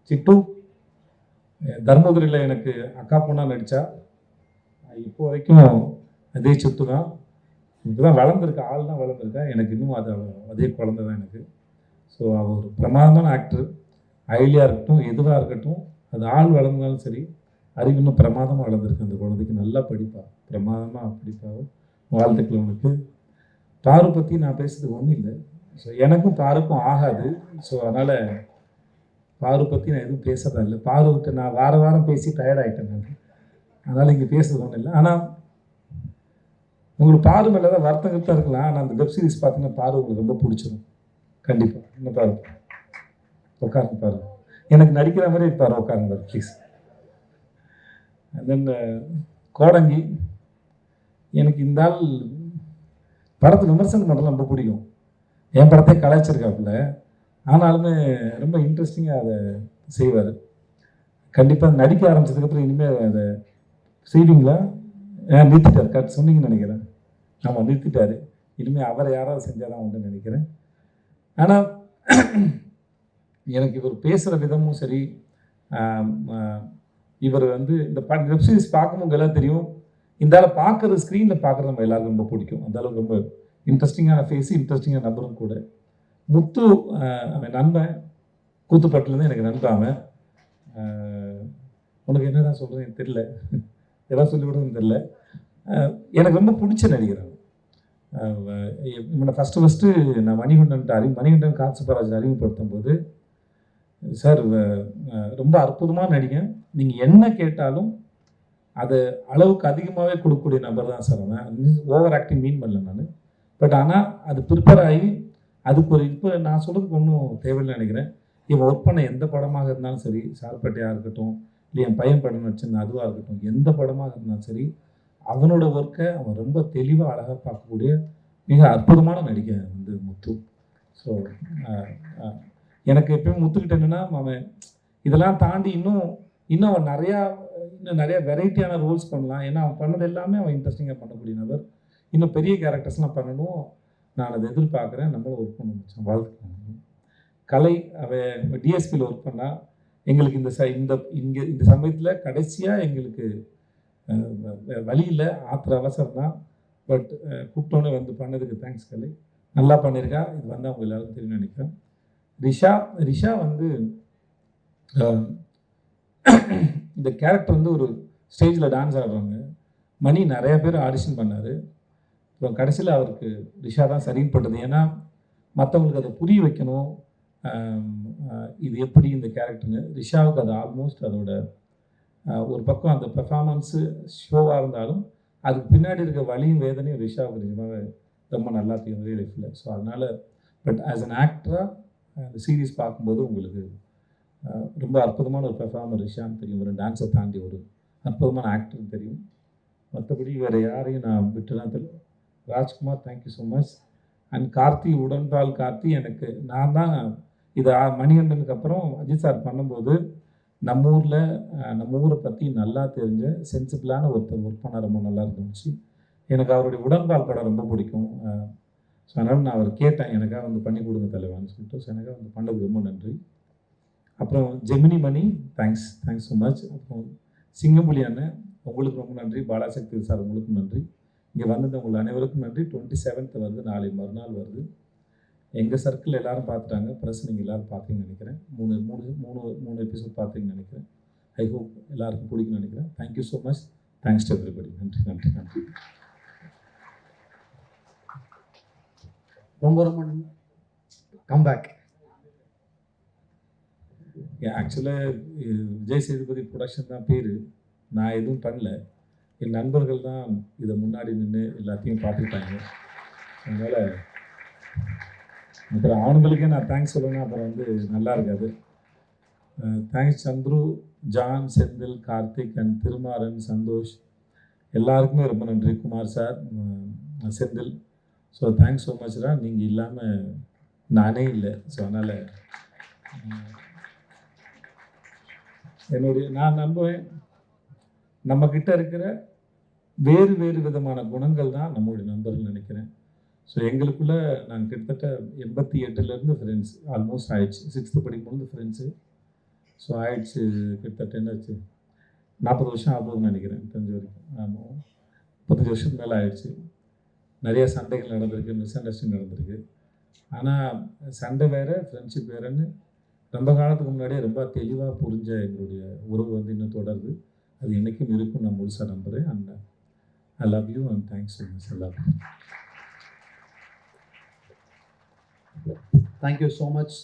சிட்டு தர்மபுரியில் எனக்கு அக்கா பொண்ணாக நடித்தா. இப்போ வரைக்கும் அதே சிட்டு தான். இப்போ தான் வளர்ந்துருக்கா, ஆள் தான் வளர்ந்துருக்கா. எனக்கு இன்னும் அது அதே குழந்தை தான் எனக்கு. ஸோ அவள் ஒரு பிரமாதமான ஆக்டர். ஐலியாக இருக்கட்டும், எதுவாக இருக்கட்டும், அது ஆள் வளர்ந்தாலும் சரி, அறிவு இன்னும் பிரமாதமாக வளர்ந்துருக்கு அந்த குழந்தைக்கு. நல்லா படிப்பா, பிரமாதமாக படிப்பாவும். வாழ்த்துக்கள் உனக்கு. பாரு பற்றி நான் பேசுறதுக்கு ஒன்றும் இல்லை. ஸோ எனக்கும் பாருக்கும் ஆகாது. ஸோ அதனால் பாரு பற்றி நான் எதுவும் பேசுறதா இல்லை. பாருக்கிட்ட நான் வாரம் பேசி டயர்டாகிட்டேன் நான். அதனால் இங்கே பேசுறது ஒன்றும் இல்லை. ஆனால் உங்களுக்கு பாரு மேலே தான் வருத்தம் இருக்கலாம். ஆனால் அந்த வெப் சீரிஸ் பார்த்தீங்கன்னா பாரு உங்களுக்கு ரொம்ப பிடிச்சிடும். கண்டிப்பாக இன்னும் பாரு, உட்காந்து பாரு. எனக்கு நடிக்கிற மாதிரி பாரு, உட்காந்து பாரு ப்ளீஸ். தென் கோடங்கி, எனக்கு இந்த ஆள் படத்தை விமர்சனம் பண்ணலாம் ரொம்ப பிடிக்கும். என் படத்தை கலாய்ச்சிருக்காப்புல, ஆனாலுமே ரொம்ப இன்ட்ரெஸ்டிங்காக அதை செய்வார். கண்டிப்பாக நடிக்க ஆரம்பித்ததுக்கப்புறம் இனிமேல் அதை செய்வீங்களா? நிறுத்திட்டார், கரெக்ட் சொன்னீங்கன்னு நினைக்கிறேன். ஆமாம், நிறுத்திட்டார். இனிமேல் அவரை யாராவது செஞ்சால் தான் உண்டு நினைக்கிறேன். ஆனால் எனக்கு இவர் பேசுகிற விதமும் சரி, இவர் வந்து இந்த வெப் சீரிஸ் பார்க்கும்போது எல்லாம் தெரியும். இந்த ஆளை பார்க்குறது ஸ்க்ரீனில் பார்க்குறது நம்ம எல்லாருக்கும் ரொம்ப பிடிக்கும். அந்த அளவுக்கு ரொம்ப இன்ட்ரெஸ்டிங்கான ஃபேஸு, இன்ட்ரெஸ்டிங்கான நபரும் கூட. முத்து அவன் நண்பன், கூத்துப்பட்டுலேருந்து எனக்கு நண்பன் அவன். உனக்கு என்னதான் சொல்கிறது எனக்கு தெரில, எதாவது சொல்லி கொடுன்னு தெரில. எனக்கு ரொம்ப பிடிச்ச நடிகர். இவனை ஃபஸ்ட்டு நான் மணிகண்டன் காட்சிபராஜன் அறிமுகப்படுத்தும் போது, சார் ரொம்ப அற்புதமான நடிகன், நீங்கள் என்ன கேட்டாலும் அதை அளவுக்கு அதிகமாகவே கொடுக்கக்கூடிய நபர் தான் சார் அவன். ஓவர் ஆக்டிங் மீன் பண்ணல நான். பட் ஆனால் அது ப்ரிப்பேர் ஆகி அதுக்கு ஒரு இப்போ நான் சொல்கிறதுக்கு ஒன்றும் தேவையில்லை நினைக்கிறேன். இவன் ஒர்க் பண்ண எந்த படமாக இருந்தாலும் சரி, சார்பேட்டையாக இருக்கட்டும், இல்லை என் பையன் படம் நடிச்சிருந்த அதுவாக இருக்கட்டும், எந்த படமாக இருந்தாலும் சரி, அவனோட ஒர்க்கை அவன் ரொம்ப தெளிவாக அழகாக பார்க்கக்கூடிய மிக அற்புதமான நடிகை வந்து முத்து. ஸோ எனக்கு எப்பயும் முத்துக்கிட்ட என்னன்னா அவன் இதெல்லாம் தாண்டி இன்னும் அவன் நிறைய வெரைட்டியான ரோல்ஸ் பண்ணலாம். ஏன்னா அவன் பண்ணது எல்லாமே அவன் இன்ட்ரெஸ்டிங்காக பண்ணக்கூடிய நபர். இன்னும் பெரிய கேரக்டர்ஸ்லாம் பண்ணணும், நான் அதை எதிர்பார்க்குறேன். நம்மளும் ஒர்க் பண்ண முடிச்சோம். வாழ்த்துக்கள். கலை அவன் டிஎஸ்பியில் ஒர்க் பண்ணால் எங்களுக்கு இந்த சமயத்தில் கடைசியாக எங்களுக்கு வழியில் ஆத்திர அவசரம் தான். பட் கூப்பிட்டோன்னே வந்து பண்ணதுக்கு தேங்க்ஸ் கலை. நல்லா பண்ணியிருக்கா. இது வந்து அவங்க எல்லாருக்கும் தெரியும் நினைக்கிறேன். ரிஷா வந்து இந்த கேரக்டர் வந்து ஒரு ஸ்டேஜில் டான்ஸ் ஆடுறாங்க. மணி நிறைய பேர் ஆடிஷன் பண்ணார். அப்புறம் கடைசியில் அவருக்கு ரிஷா தான் சரின்னு பட்டது. ஏன்னா மற்றவங்களுக்கு அதை புரிய வைக்கணும், இது எப்படி இந்த கேரக்டர்னு. ரிஷாவுக்கு அது ஆல்மோஸ்ட் அதோட ஒரு பக்கம் அந்த பெர்ஃபார்மன்ஸு ஷோவாக இருந்தாலும் அதுக்கு பின்னாடி இருக்க வலியும் வேதனையும் ரிஷாவுக்கு நிஜமாக ரொம்ப நல்லா தெரியும் லைஃப்பில். ஸோ அதனால் பட் ஆஸ் அன் ஆக்டராக அந்த சீரீஸ் பார்க்கும்போது உங்களுக்கு ரொம்ப அற்புதமான ஒரு பெர்ஃபார்மர் ரிஷான்னு தெரியும். ஒரு டான்ஸை தாண்டி ஒரு அற்புதமான ஆக்டர்னு தெரியும். மற்றபடி வேறு யாரையும் நான் விட்டுலாம் தெரியல. Rajkumar thank you so much. And Karthi உடன்பால் கார்த்தி எனக்கு நான் தான் இதை மணிகண்டனுக்கு அப்புறம் அஜித் சார் பண்ணும்போது நம்ம ஊரை பற்றி நல்லா தெரிஞ்ச சென்சிபிளான ஒருத்தர் ஒர்க் பண்ண ரொம்ப நல்லா இருந்துச்சு. எனக்கு அவருடைய உடன்பால் படம் ரொம்ப பிடிக்கும். ஸோ அதனால் நான் அவர் கேட்டேன், எனக்காக வந்து பண்ணி கொடுங்க தலைவான்னு சொல்லிட்டு. ஸோ எனக்காக வந்து பண்ணதுக்கு ரொம்ப நன்றி. அப்புறம் ஜெமினி மணி தேங்க்ஸ் ஸோ மச். அப்புறம் சிங்கம்புலி அண்ணன் உங்களுக்கு ரொம்ப நன்றி. பாலாசக்தி சார் உங்களுக்கும் நன்றி. இங்கே வந்தது உங்கள் அனைவருக்கும் நன்றி. 27th வருது, நாளை மறுநாள் வருது. எங்கள் சர்க்கிள் எல்லோரும் பார்த்துட்டாங்க. ப்ளஸ் நீங்கள் எல்லோரும் பார்த்தீங்கன்னு நினைக்கிறேன். மூணு எபிசோட் பார்த்தீங்கன்னு நினைக்கிறேன். ஐ ஹோப் எல்லாருக்கும் பிடிக்கும்னு நினைக்கிறேன். Thank you so much. Thanks to everybody. நன்றி. ரொம்ப கம்பேக். ஆக்சுவலாக விஜய் சேதுபதி ப்ரொடக்ஷன் தான் பேர். நான் எதுவும் பண்ணல. என் நண்பர்கள் தான் இதை முன்னாடி நின்று எல்லாத்தையும் பார்த்துக்கிட்டாங்க. அதனால் அப்புறம் அவங்களுக்கே நான் தேங்க்ஸ் சொல்லணும், அப்புறம் வந்து நல்லா இருக்காது. Thanks Chandru, John, Senthil, Karthik and Thirumaran, Santhosh எல்லாருக்குமே ரொம்ப நன்றி. Kumar sir, Senthil. So thanks so மச்ரா. நீங்கள் இல்லாமல் நானே இல்லை. ஸோ அதனால் நான் நம்புவேன் நம்மக்கிட்ட இருக்கிற வேறு விதமான குணங்கள் தான் நம்மளுடைய நண்பர்கள் நினைக்கிறேன். ஸோ எங்களுக்குள்ளே நாங்கள் கிட்டத்தட்ட 88லேருந்து ஃப்ரெண்ட்ஸ் ஆல்மோஸ்ட் ஆயிடுச்சு. 6th படிக்கும்போது ஃப்ரெண்ட்ஸு. ஸோ ஆயிடுச்சு கிட்டத்தட்ட என்னாச்சு 40 வருஷம் ஆகுதுன்னு நினைக்கிறேன் தெரிஞ்ச வரைக்கும். ஆமாம், 35 வருஷத்துக்கு மேலே ஆயிடுச்சு. நிறைய சண்டைகள் நடந்திருக்கு, மிஸ் அண்டர்ஸ்டாண்டிங் நடந்திருக்கு. ஆனால் சண்டை வேறு, ஃப்ரெண்ட்ஷிப் வேறுன்னு ரொம்ப காலத்துக்கு முன்னாடியே ரொம்ப தெளிவாக புரிஞ்ச எங்களுடைய உறவு வந்து இன்னும் தொடருது. அது என்றைக்கும் இருக்கும், நான் முழுசாக நம்புகிறேன். And I love you and thanks so much எல்லாருக்கும். Thank you so much.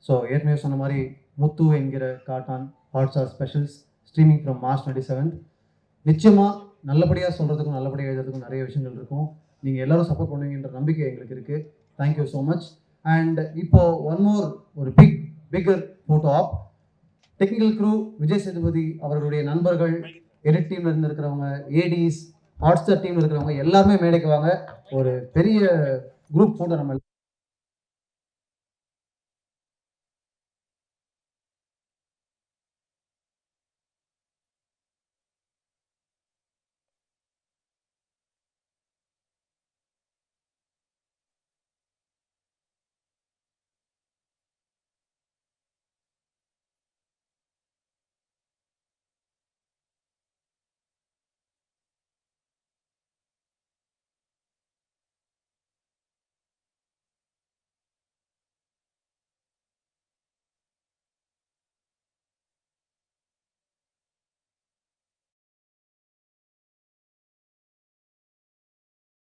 ஸோ ஏற்கனவே சொன்ன மாதிரி முத்து என்கிற Kaattaan Hotstar specials streaming from March 27. நிச்சயமாக நல்லபடியாக சொல்கிறதுக்கும் நல்லபடியாக எழுதுறதுக்கும் நிறைய விஷயங்கள் இருக்கும். நீங்கள் எல்லோரும் சப்போர்ட் பண்ணுவீங்கன்ற நம்பிக்கை எங்களுக்கு இருக்குது. Thank you so much. அண்ட் இப்போது ஒன் மோர் ஒரு bigger photo op. Technical crew Vijay Sethupathi அவர்களுடைய நண்பர்கள், எடிட் டீமில் இருந்திருக்கிறவங்க, ஏடிஸ், ஹாட்ஸ்டார் டீமில் இருக்கிறவங்க எல்லாருமே மேடைக்கு வாங்க. ஒரு பெரிய குரூப் ஃபோட்டோ நம்ம